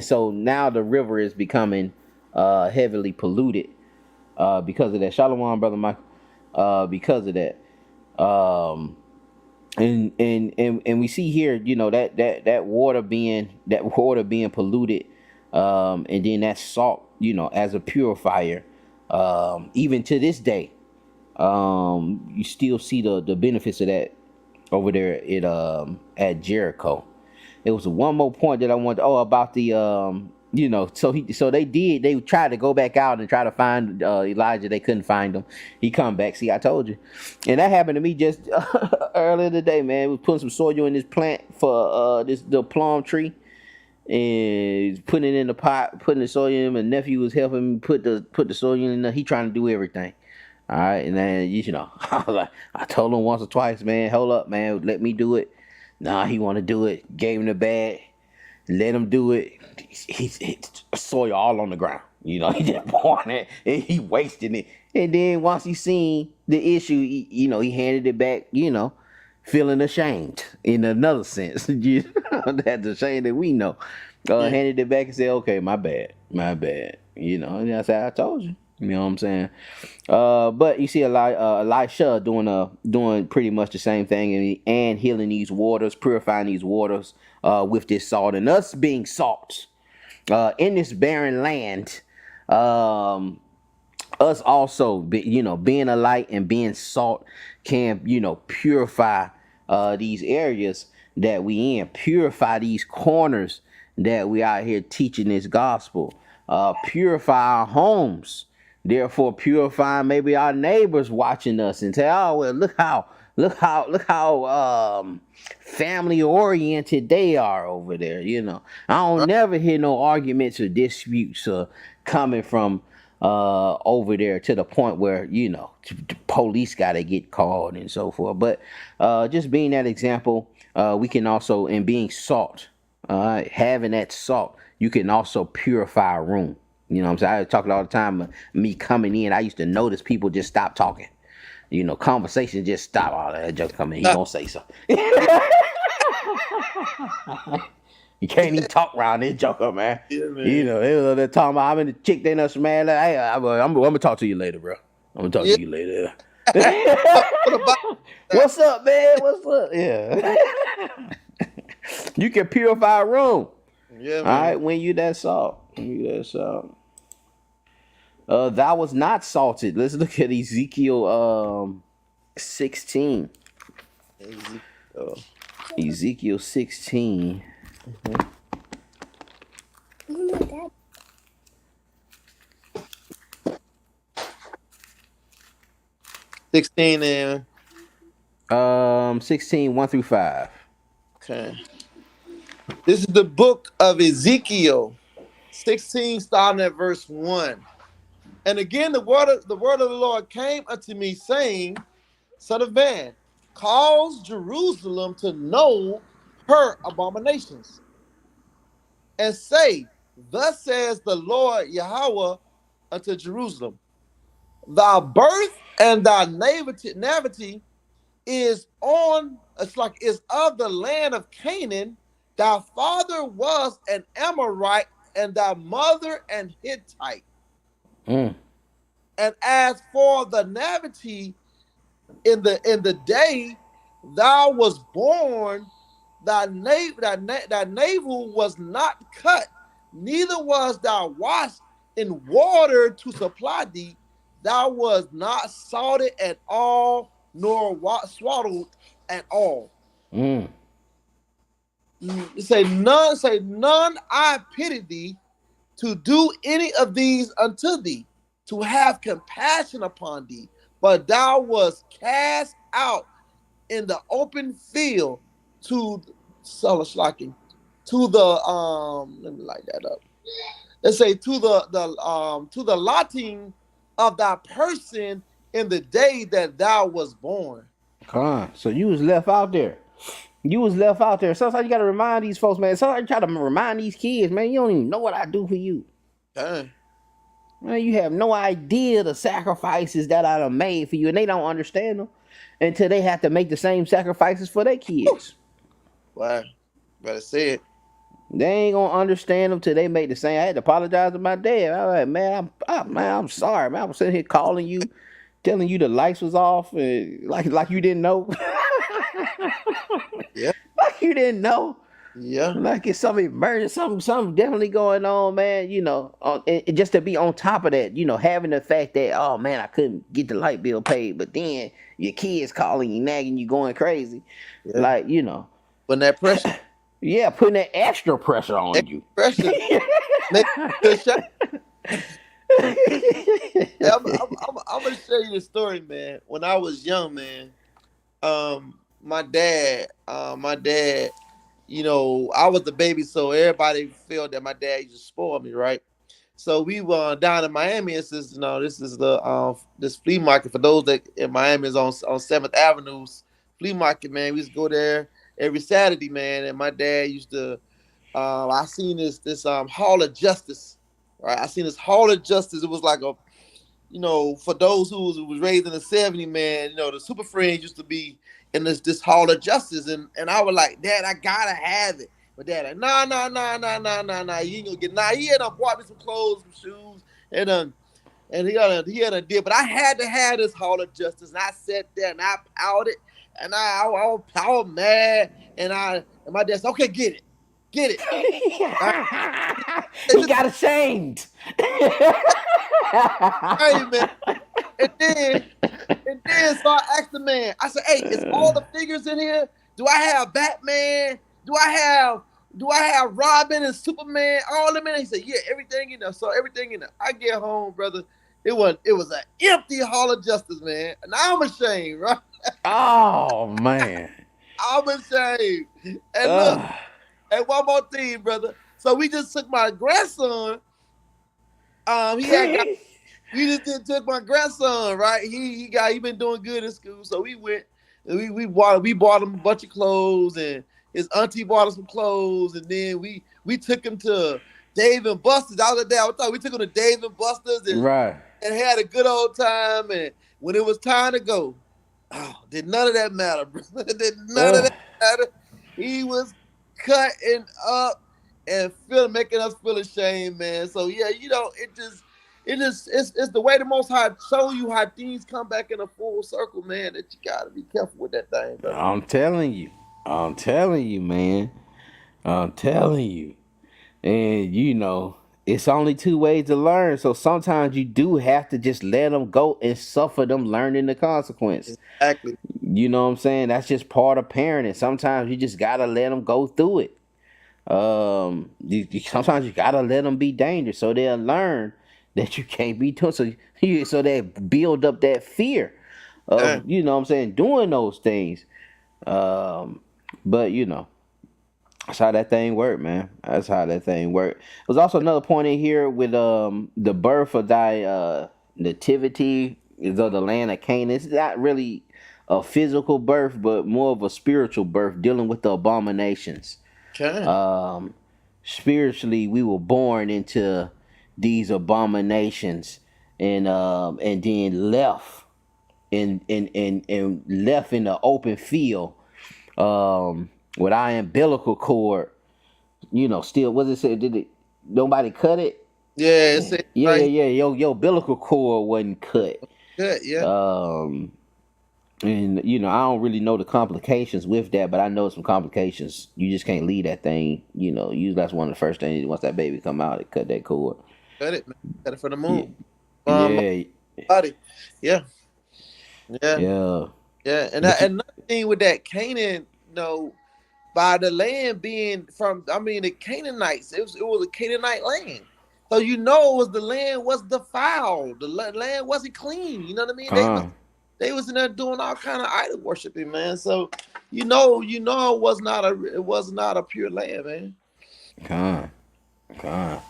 so now the river is becoming heavily polluted because of that. Shalom, brother Michael. Because of that. And we see here, that water being polluted, and then that salt, as a purifier, even to this day, you still see the benefits of that over there at Jericho. It was one more point that I wanted. Oh, about the so they tried to go back out and try to find Elijah. They couldn't find him. He come back. See, I told you, and that happened to me just earlier today, man. We putting some soil in this plant for the plum tree, and putting it in the pot, putting the soil in. My nephew was helping me put the soil in there. He trying to do everything. All right, and then I told him once or twice, man. Hold up, man. Let me do it. Nah, he want to do it. Gave him the bag. Let him do it. He's soil all on the ground. He just pouring it and he wasting it. And then once he seen the issue, he handed it back. Feeling ashamed in another sense. That's the shame that we know. Handed it back and said, "Okay, my bad. And I said, "I told you." You know what I'm saying? But you see Elisha doing pretty much the same thing and healing these waters, purifying these waters with this salt, and us being salt in this barren land. Us also, being a light and being salt can purify these areas that we in, purify these corners that we out here teaching this gospel, purify our homes. Therefore, purifying maybe our neighbors watching us and say, "Oh well, look how family oriented they are over there." I don't never hear no arguments or disputes coming from over there to the point where the police got to get called and so forth. But just being that example, we can also, in being salt, having that salt, you can also purify a room. You know what I'm saying? I talk all the time. Me coming in, I used to notice people just stop talking. Conversation just stop. Oh, that joke coming. He gonna say something. You can't even talk around this joker, man. Yeah, man. They're talking about I'm in the chick. They know some man. Hey, I'm gonna talk to you later, bro. I'm gonna talk to you later. What's up, man? What's up? Yeah. You can purify a room. Yeah, man. All right, when you that salt. Thou was not salted. Let's look at Ezekiel 16. Ezekiel 16. Mm-hmm. 16 and 16, 1 through 5. okay. This is the book of Ezekiel 16, starting at verse 1. And again, the word of the Lord came unto me, saying, Son of man, cause Jerusalem to know her abominations, and say, Thus says the Lord Yahweh unto Jerusalem, Thy birth and thy nativity is of the land of Canaan. Thy father was an Amorite, and thy mother an Hittite. And as for the nativity, in the day thou was born, thy navel was not cut, neither was thou washed in water to supply thee. Thou was not salted at all, nor swaddled at all. Mm. Say none I pity thee to do any of these unto thee, to have compassion upon thee. But thou was cast out in the open field to Salaslakin, to the let me light that up. Let's say to the lotting of thy person in the day that thou was born. Come on. So you was left out there. You was left out there. Sometimes you gotta remind these folks, man. Sometimes you try to remind these kids, man. You don't even know what I do for you. Dang. Man, you have no idea the sacrifices that I done made for you, and they don't understand them until they have to make the same sacrifices for their kids. Wow. Better say it. They ain't gonna understand them till they make the same. I had to apologize to my dad. I was like, man, I'm sorry, man. I was sitting here calling you, telling you the lights was off, and like you didn't know, Yeah. like you didn't know. Yeah. Like it's some emergency, something definitely going on, man. And just to be on top of that, having the fact that, oh man, I couldn't get the light bill paid, but then your kids calling you, nagging you, going crazy, Yeah. like When that pressure, yeah, putting that extra pressure on you. pressure, make good shot. I'm gonna show you the story, man. When I was young, man, my dad, I was the baby, so everybody felt that my dad used to spoil me, right? So we were down in Miami. This is this flea market for those that in Miami is on 7th Avenue flea market, man. We used to go there every Saturday, man. And my dad used to. I seen this Hall of Justice, right? I seen this Hall of Justice. It was like for those who was raised in the '70s, man. The Super Friends used to be in this Hall of Justice, and I was like, Dad, I gotta have it. But Dad, like, nah, nah, nah, nah, nah, nah, nah, you ain't gonna get. Nah, he had bought me some clothes, some shoes, and he had a deal. But I had to have this Hall of Justice, and I sat there and I pouted, and I was mad, and my dad said, okay, get it. Get it. He got ashamed. Hey, man. And then so I asked the man, I said, hey, is all the figures in here? Do I have Batman? Do I have Robin and Superman? All them in there? He said, yeah, everything in there. So everything in there. I get home, brother. It was an empty Hall of Justice, man. And I'm ashamed, right? Oh man. I'm ashamed. And look, Ugh. and one more thing, brother. So we just took my grandson. He had got we just took my grandson, right? He been doing good in school, so we went and we bought him a bunch of clothes, and his auntie bought us some clothes, and then we took him to Dave and Buster's. The other day I thought we took him to Dave and Buster's Right. and had a good old time. And when it was time to go, did none of that matter, brother? Did none of Ugh. that matter? He was cutting up and making us feel ashamed, man. So yeah, it's the way the Most High show you how things come back in a full circle, man. That you gotta be careful with that thing, brother. I'm telling you. I'm telling you, man. I'm telling you. And it's only two ways to learn. So sometimes you do have to just let them go and suffer them learning the consequence. Exactly. You know what I'm saying? That's just part of parenting. Sometimes you just gotta let them go through it. Sometimes you gotta let them be dangerous so they'll learn that you can't be doing so they build up that fear Dang. of what I'm saying, doing those things. But that's how that thing worked, man. That's how that thing worked. There's also another point in here with the birth of thy nativity is of the land of Canaan. It's not really a physical birth, but more of a spiritual birth, dealing with the abominations. Okay. Um, Spiritually, we were born into these abominations, and then left and left in the open field, with our umbilical cord, still, what does it say? Did it, nobody cut it? Yeah, it's Yeah, yeah, right yeah. Your umbilical cord wasn't cut. here. Yeah. Um, And I don't really know the complications with that, but I know some complications. You just can't leave that thing. Usually that's one of the first things once that baby come out, it cut that cord. Cut it, man. Cut it for the Yeah, moon. My yeah, body. Yeah, yeah, yeah. yeah. And But another thing with that Canaan, by the land being from, the Canaanites, it was a Canaanite land. So it was the land was defiled. The land wasn't clean. You know what I mean? con, They was in there doing all kind of idol worshiping, man. So it was not a pure land, man. con, con.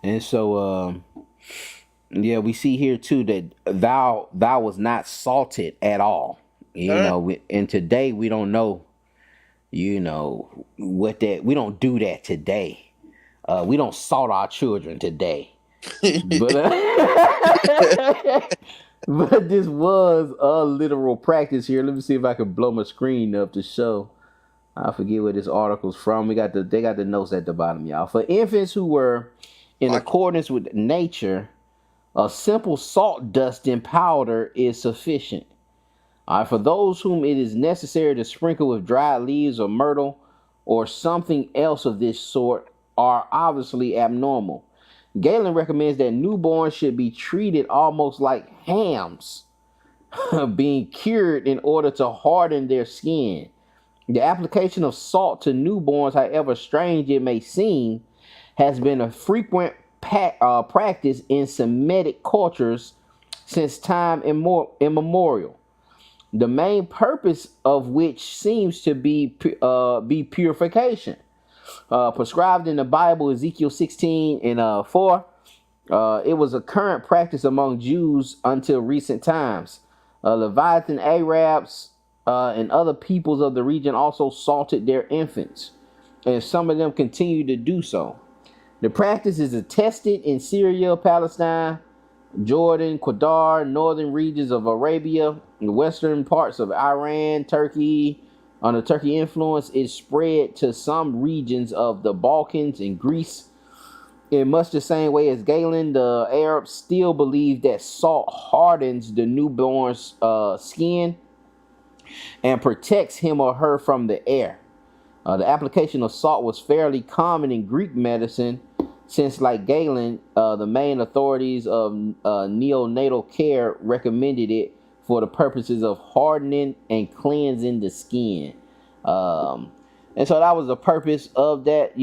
And so, yeah, we see here too that thou was not salted at all. Huh? And today we don't know. What that we don't do that today. We don't salt our children today. But but this was a literal practice here. Let me see if I can blow my screen up to show. I forget where this article's from. They got the notes at the bottom, y'all. For infants who were in Like, accordance with nature, a simple salt dusting powder is sufficient. All right, for those whom it is necessary to sprinkle with dried leaves or myrtle or something else of this sort are obviously abnormal. Galen recommends that newborns should be treated almost like hams, being cured in order to harden their skin. The application of salt to newborns, however strange it may seem, has been a frequent practice in Semitic cultures since time immemorial. The main purpose of which seems to be purification. Prescribed in the Bible, Ezekiel 16 and 4. It was a current practice among Jews until recent times. Leviathan Arabs and other peoples of the region also salted their infants, and some of them continue to do so. The practice is attested in Syria, Palestine, Jordan, Qadar, northern regions of Arabia, the western parts of Iran, Turkey. Under Turkey influence, it spread to some regions of the Balkans and Greece. In much the same way as Galen, the Arabs still believe that salt hardens the newborn's skin and protects him or her from the air. The application of salt was fairly common in Greek medicine, since, like Galen, the main authorities of neonatal care recommended it for the purposes of hardening and cleansing the skin. Um, and so that was the purpose of that,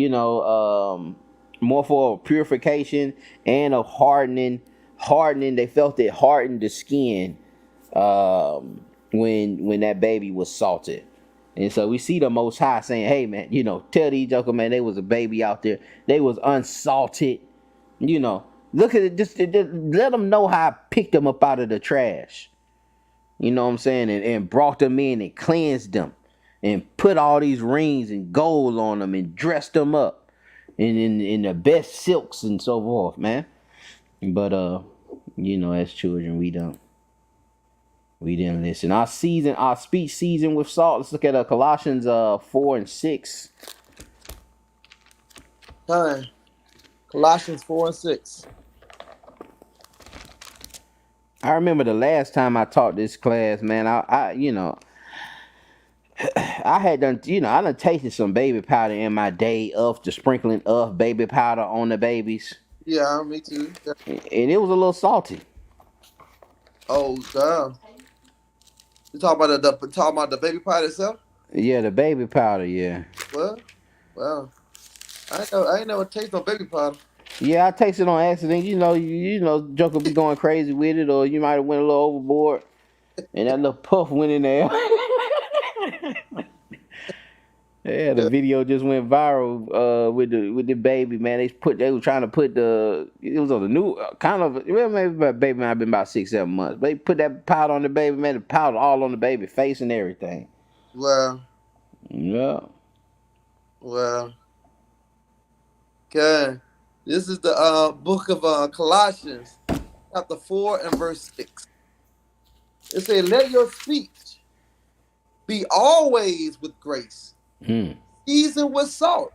more for purification and of hardening. Hardening, they felt it hardened the skin when that baby was salted. And so we see the Most High saying, "Hey, man, tell these joker, man, they was a baby out there. They was unsalted. Look at it. Just let them know how I picked them up out of the trash. You know what I'm saying? And brought them in and cleansed them, and put all these rings and gold on them and dressed them up in the best silks and so forth, man. But as children, we didn't listen. Our speech season with salt. Let's look at Colossians 4 and 6. time. Colossians 4:6. I remember the last time I taught this class, man. I had done, I done tasted some baby powder in my day of the sprinkling of baby powder on the babies, Yeah, me too. Yeah. and it was a little salty. Oh, damn. You talking about the baby powder itself? Yeah, the baby powder. Yeah, Well, I ain't never taste no baby powder. yeah. I tasted on accident. Joker be going crazy with it, or you might have went a little overboard, and that little puff went in there. Yeah, the Yeah. video just went viral with the baby, man. They were trying to put it was on the new kind of, well, maybe my baby might have been about 6 7 months, but they put that powder on the baby, man. The powder all on the baby face and everything. Well, Yeah. well. Okay. This is the book of Colossians, chapter 4 and verse 6. It says, "Let your speech be always with grace, Hmm. seasoned with salt,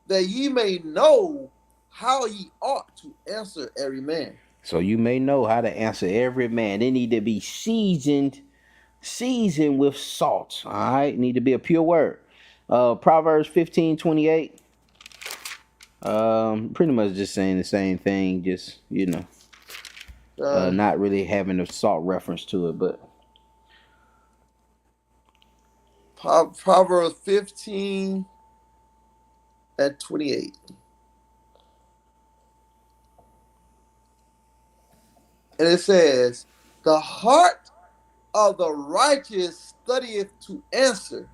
that ye may know how ye ought to answer every man." So you may know how to answer every man. They need to be seasoned seasoned with salt. All right, need to be a pure word. Proverbs 15:28. Pretty much just saying the same thing, just not really having a salt reference to it, but Proverbs 15:28. And it says, the heart of the righteous studieth to answer,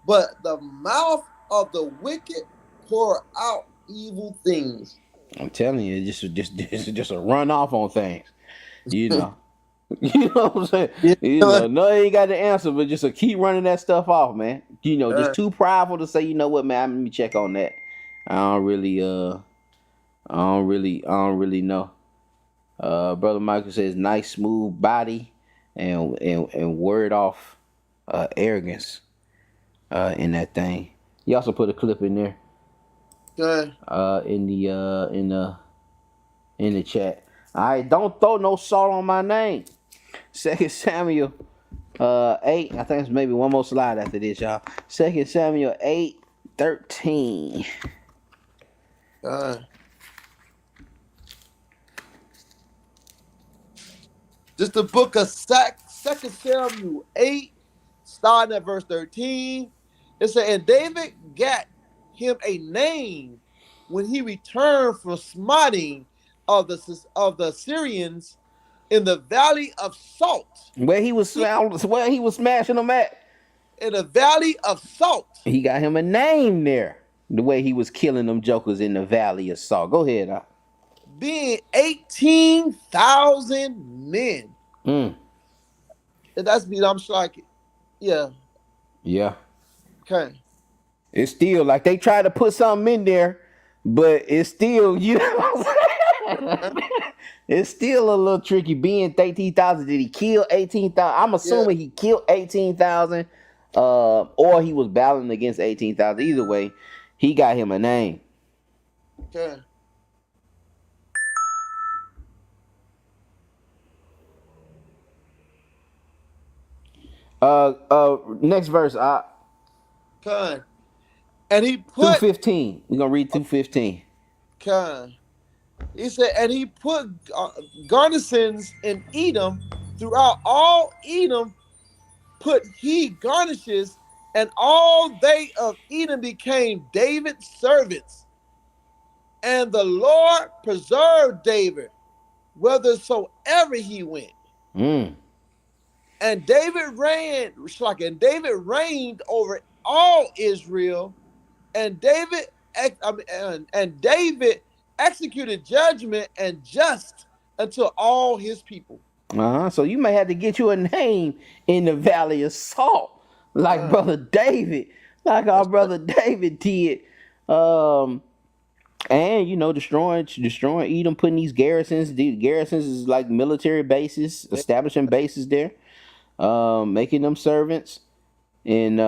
but the mouth of the wicked pour out evil things. I'm telling you, it's just a runoff on things, you know. You know what I'm saying? No, you ain't got the answer, but just keep running that stuff off, man. Just too prideful to say, you know what, man, let me check on that. I don't really know. Brother Michael says, nice smooth body and word off arrogance in that thing. He also put a clip in there. In the chat. Alright, don't throw no salt on my name. 2 Samuel 8. I think it's maybe one more slide after this, y'all. 2 Samuel 8:13. Just the book of 2 Samuel 8, starting at verse 13. It said, and David got him a name when he returned from smiting of the Syrians in the valley of Salt. Where he was smashing them at? In the valley of Salt. He got him a name there. The way he was killing them jokers in the valley of Salt. Go ahead. Being 18,000 men. And that's me. I'm just like, yeah. Yeah. Okay. It's still like they try to put something in there, but it's still, it's still a little tricky. Being 13,000, did he kill 18,000? I'm assuming he killed 18,000, or he was battling against 18,000. Either way, he got him a name. Okay. Next verse. Okay. And he put 2:15. We're gonna read 2:15. Okay. He said, and he put garnisons in Edom, throughout all Edom put he garnishes, and all they of Edom became David's servants. And the Lord preserved David whithersoever he went. And David reigned over all Israel, and David executed judgment and just unto all his people. So you may have to get you a name in the valley of Salt, like brother David, like our brother David did. And destroying Edom, putting these garrisons. These garrisons is like military bases, establishing bases there, making them servants, and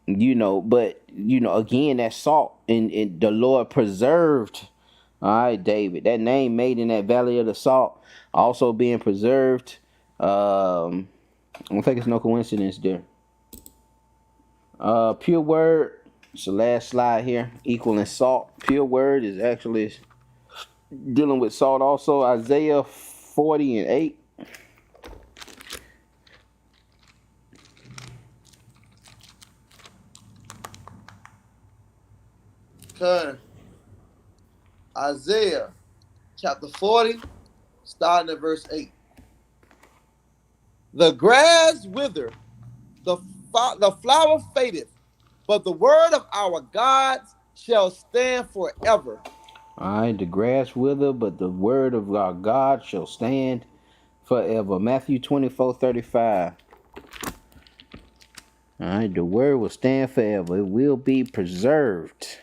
but again, that Salt and the Lord preserved. All right, David, that name made in that valley of the Salt, also being preserved. I don't think it's no coincidence there. Pure word. It's the last slide here. Equaling salt. Pure word is actually dealing with salt also. Isaiah 40:8. Okay. Isaiah chapter 40, starting at verse 8. The grass wither, the flower fadeth, but the word of our God shall stand forever. All right, the grass wither, but the word of our God shall stand forever. Matthew 24:35. All right, the word will stand forever. It will be preserved.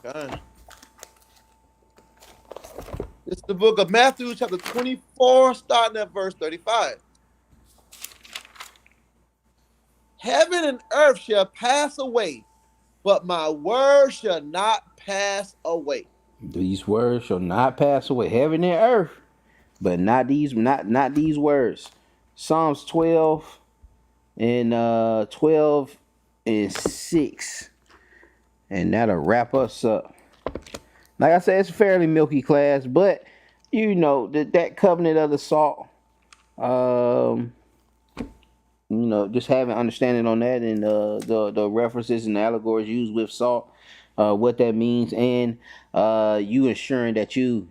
Okay. It's the book of Matthew, chapter 24, starting at verse 35. Heaven and earth shall pass away, but my word shall not pass away. These words shall not pass away. Heaven and earth but not these words. Psalms 12 and 12 and 6, and that'll wrap us up. Like I said, it's a fairly milky class, but that covenant of the salt. Um, just having understanding on that, and the references and the allegories used with salt, what that means, and you ensuring that you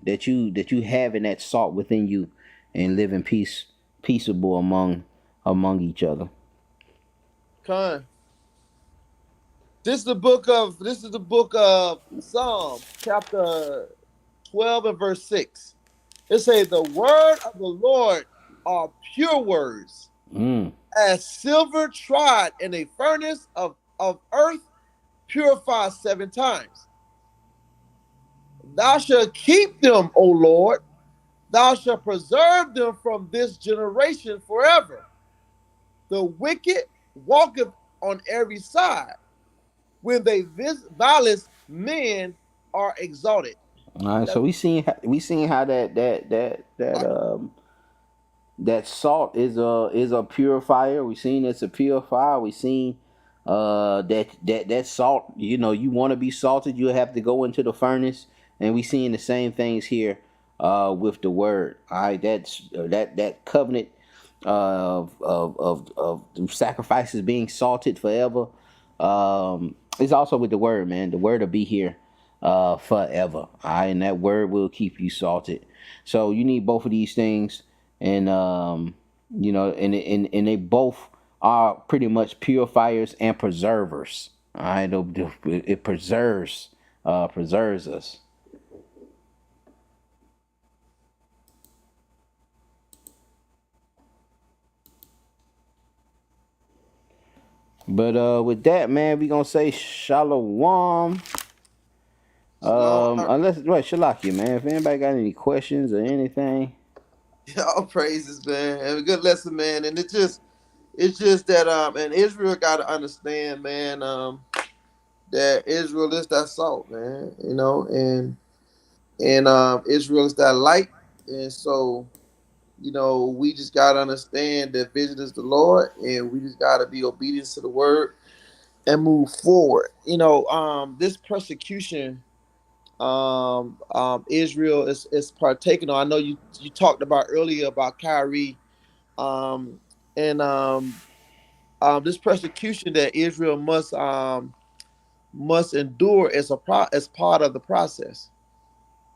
having that salt within you, and living peaceable among each other. Con. This is the book of Psalm, chapter 12 and verse 6. It says, the word of the Lord are pure words, Mm. as silver tried in a furnace of earth, purified 7 times. Thou shalt keep them, O Lord. Thou shalt preserve them from this generation forever. The wicked walketh on every side. When they violence, men are exalted. All right, so we seen how that salt is a purifier. We seen it's a purifier. We seen that salt. You want to be salted, you have to go into the furnace, and we seeing the same things here with the word. All right, that covenant of the sacrifices being salted forever. It's also with the word, man. The word will be here forever. All right, and that word will keep you salted. So you need both of these things, and and they both are pretty much purifiers and preservers. All right, it preserves us. But with that, man, we gonna say shalom. Shalom. Unless right, Shalakia, man. If anybody got any questions or anything. All praises, man. And a good lesson, man. And it's just that and Israel gotta understand, man, that Israel is that salt, man. And Israel is that light. And so, we just gotta understand that vision is the Lord, and we just gotta be obedient to the word and move forward. This persecution Israel is partaking on. I know you talked about earlier about Kyrie, and this persecution that Israel must endure as part of the process.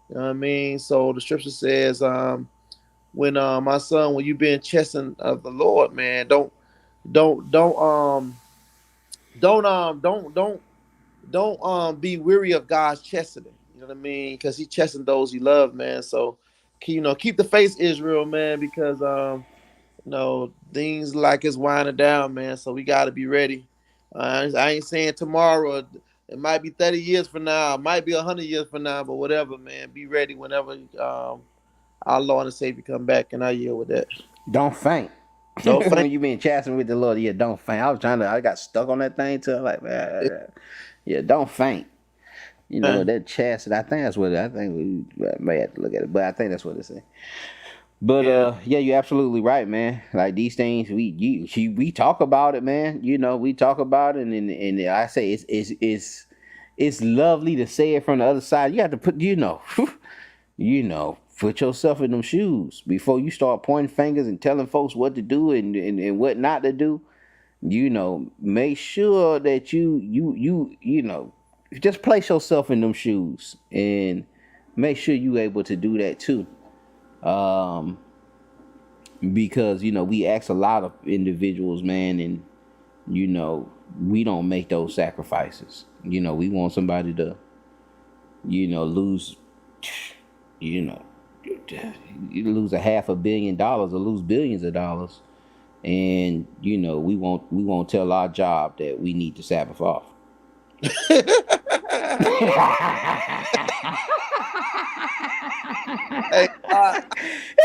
You know what I mean? So the scripture says, when my son, when you being chastened of the Lord, man, don't don't don't don't be weary of God's chastening. You know what I mean? Because He chastened those He loved, man. So keep the faith, Israel, man, because things like it's winding down, man. So we got to be ready. I ain't saying tomorrow. It might be 30 years from now. It might be 100 years from now. But whatever, man. Be ready whenever our Lord and Savior come back. And I yield with that. Don't faint. Don't faint. When you being chastened with the Lord, yeah, don't faint. I got stuck on that thing too. Like, man, yeah, don't faint. That chastity. I think that's what I think we may have to look at it, but I think that's what it says. But yeah, you're absolutely right, man. Like these things, we talk about it, man. We talk about it, and I say it's lovely to say it from the other side. You have to put, put yourself in them shoes before you start pointing fingers and telling folks what to do and what not to do. Make sure that you just place yourself in them shoes and make sure you able to do that too. Because we ask a lot of individuals, man, and we don't make those sacrifices. We want somebody to lose, you lose $500 million or lose billions of dollars, and we won't tell our job that we need the Sabbath off.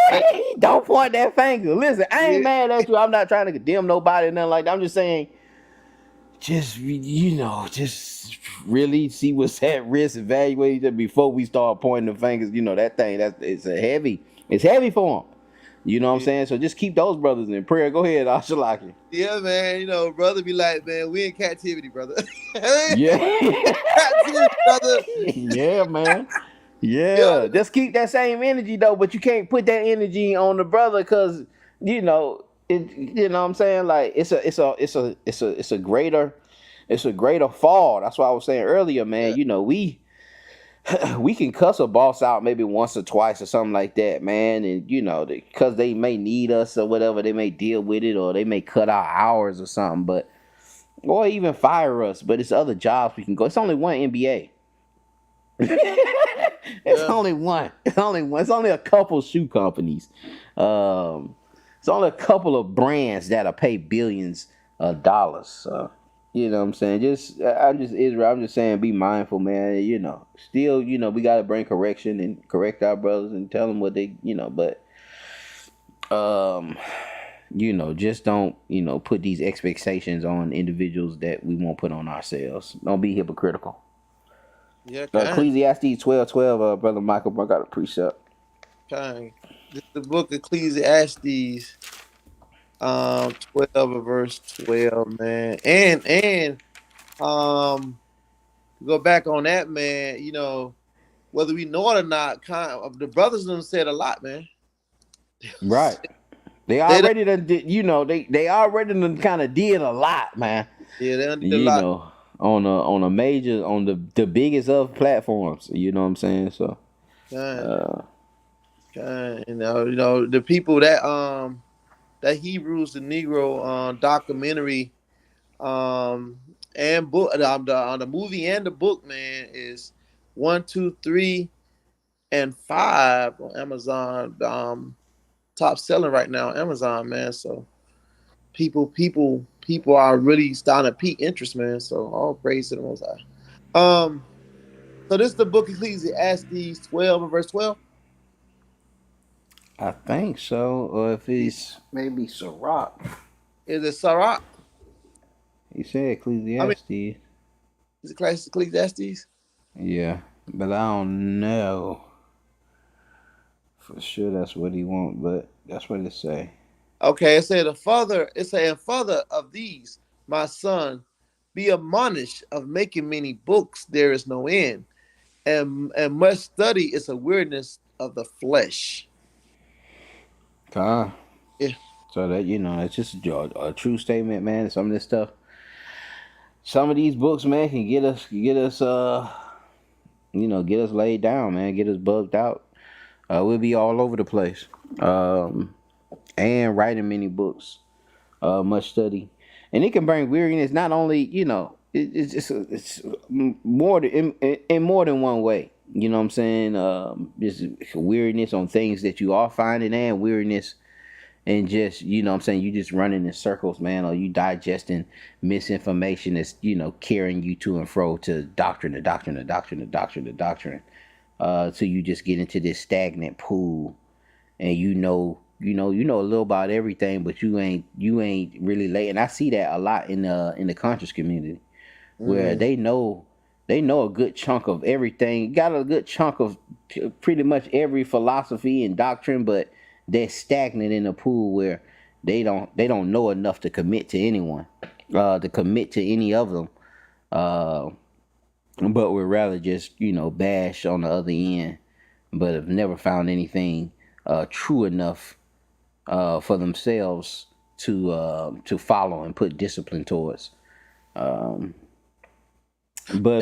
Hey, Don't point that finger. Listen, I ain't yeah, mad at you. I'm not trying to condemn nobody or nothing like that. I'm just saying, just just really see what's at risk, evaluate it before we start pointing the fingers. That thing it's heavy for them. You know what I'm Yeah, saying? So just keep those brothers in prayer. Go ahead, Ashalaki. yeah, man. Brother be like, man, we in captivity, brother. Yeah. Captivity, brother. Yeah, man. Yeah, Yeah. Just keep that same energy though, but you can't put that energy on the brother because what I'm saying? Like it's a greater fall. That's why I was saying earlier, man. yeah, We can cuss a boss out maybe once or twice or something like that, man. And because they may need us or whatever, they may deal with it or they may cut our hours or something, but or even fire us. But it's other jobs we can go. It's only one NBA. It's yeah. only one. It's only one. It's only a couple shoe companies. Um, it's only a couple of brands that'll pay billions of dollars. So, what I'm saying? I'm just Israel. I'm just saying, be mindful, man. Still, we gotta bring correction and correct our brothers and tell them what they, but um, just don't, put these expectations on individuals that we won't put on ourselves. Don't be hypocritical. Yeah, kind, Ecclesiastes 12:12, brother Michael, I got a precept. kind. This is the book of Ecclesiastes, 12 verse 12, man. And to go back on that, man. Whether we know it or not, kind of the brothers done said a lot, man. Right. They They done, already done did, they already done kind of did a lot, man. yeah, they done did a You lot. know, on the biggest of platforms. You know what I'm saying? So, Kind, uh, kind. The people that Hebrews the Negro documentary and book the movie and the book, man, is 1, 2, 3, and 5 on Amazon. Top selling right now on Amazon, man. So people are really starting to peak interest, man. So all praise to the Most High. So this is the book of Ecclesiastes 12 and verse 12. I think so. Or if it's maybe Sirach. Is it Sirach? He said I mean, Ecclesiastes. is it Christ Ecclesiastes? Yeah, but I don't know for sure. That's what he want, but that's what it say. Okay, it said and further of these, my son, be admonished of making many books, there is no end. And much study is a weariness of the flesh. Ah, Yeah. so that it's just a true statement, man. Some of these books, man, can get us laid down, man, get us bugged out. We'll be all over the place. Um, and writing many books, much study, and it can bring weariness. Not only it's more in more than one way. You know what I'm saying? Just weariness on things that you are finding, and weariness and just what I'm saying, you just running in circles, man, or you digesting misinformation that's carrying you to and fro to doctrine to doctrine to doctrine to doctrine to doctrine, so you just get into this stagnant pool, and you know a little about everything, but you ain't really late. And I see that a lot in the conscious community, where Mm-hmm. they know a good chunk of everything, got a good chunk of pretty much every philosophy and doctrine, but they're stagnant in a pool where they don't know enough to commit to anyone, to commit to any of them. Uh, but would rather just bash on the other end, but have never found anything true enough for themselves to follow and put discipline towards. Um, but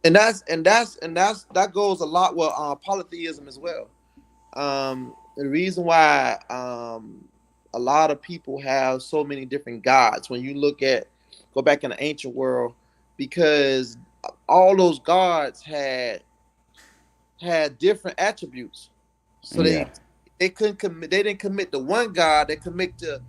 And, and that's that goes a lot with polytheism as well. The reason why a lot of people have so many different gods when you go back in the ancient world, because all those gods had different attributes. So yeah, they couldn't commit. They didn't commit to one god. They commit to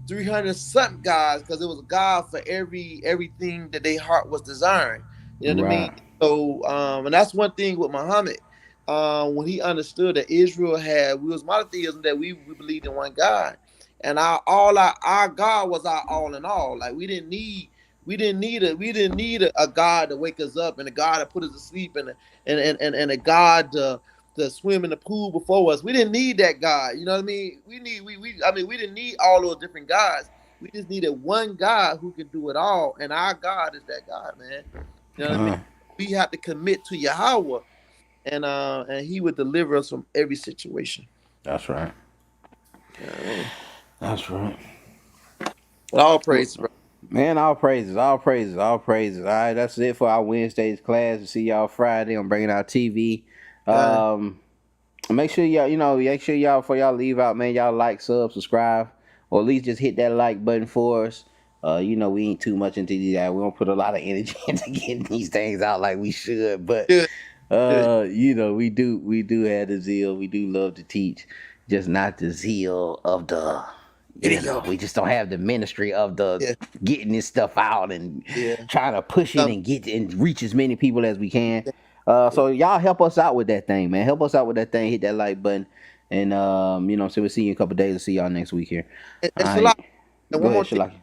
300 something gods, because it was a god for everything that their heart was desiring. You know what I mean? right, So and that's one thing with Muhammad. When he understood that Israel we was monotheism, that we believed in one God, and our God was our all in all. Like we didn't need We didn't need a God to wake us up and a God to put us to sleep and a God to swim in the pool before us. We didn't need that God. You know what I mean? We didn't need all those different gods. We just needed one God who can do it all, and our God is that God, man. You know what I mean? Con. We have to commit to Yahweh, and He would deliver us from every situation. That's right. You know what I mean? That's right. But all praise, bro. Man, all praises, all praises, all praises. All right, that's it for our Wednesday's class. See y'all Friday. I'm bringing out TV. God. Make sure y'all, make sure y'all before y'all leave out, man, y'all like, subscribe, or at least just hit that like button for us. We ain't too much into that. We don't put a lot of energy into getting these things out like we should, but Good, good. we do have the zeal. We do love to teach, just not the zeal of the. Video. We just don't have the ministry of the Yeah, getting this stuff out and yeah. trying to push it Um, and get and reach as many people as we can. yeah, yeah. So y'all help us out with that thing, man. Help us out with that thing. Hit that like button, and so we'll see you in a couple days. We'll see y'all next week here. All And right, Shalak, and go one ahead, more thing. Shalaki.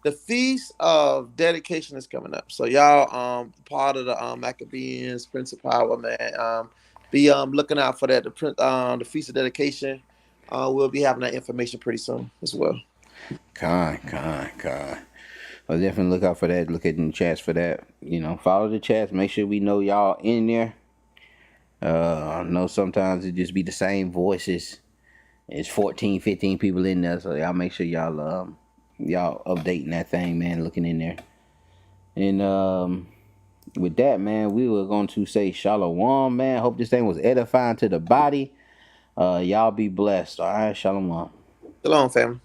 The feast of dedication is coming up. So y'all part of the Maccabees, Prince of Power, man. Be looking out for that. The feast of dedication. We'll be having that information pretty soon as well. Con. I'll definitely look out for that. Look at the chats for that. Follow the chats. Make sure we know y'all in there. I know sometimes it just be the same voices. It's 14, 15 people in there, so y'all make sure y'all updating that thing, man, looking in there. And with that, man, we were going to say shalom, man. Hope this thing was edifying to the body. Y'all be blessed. All right, shalom. Shalom, family.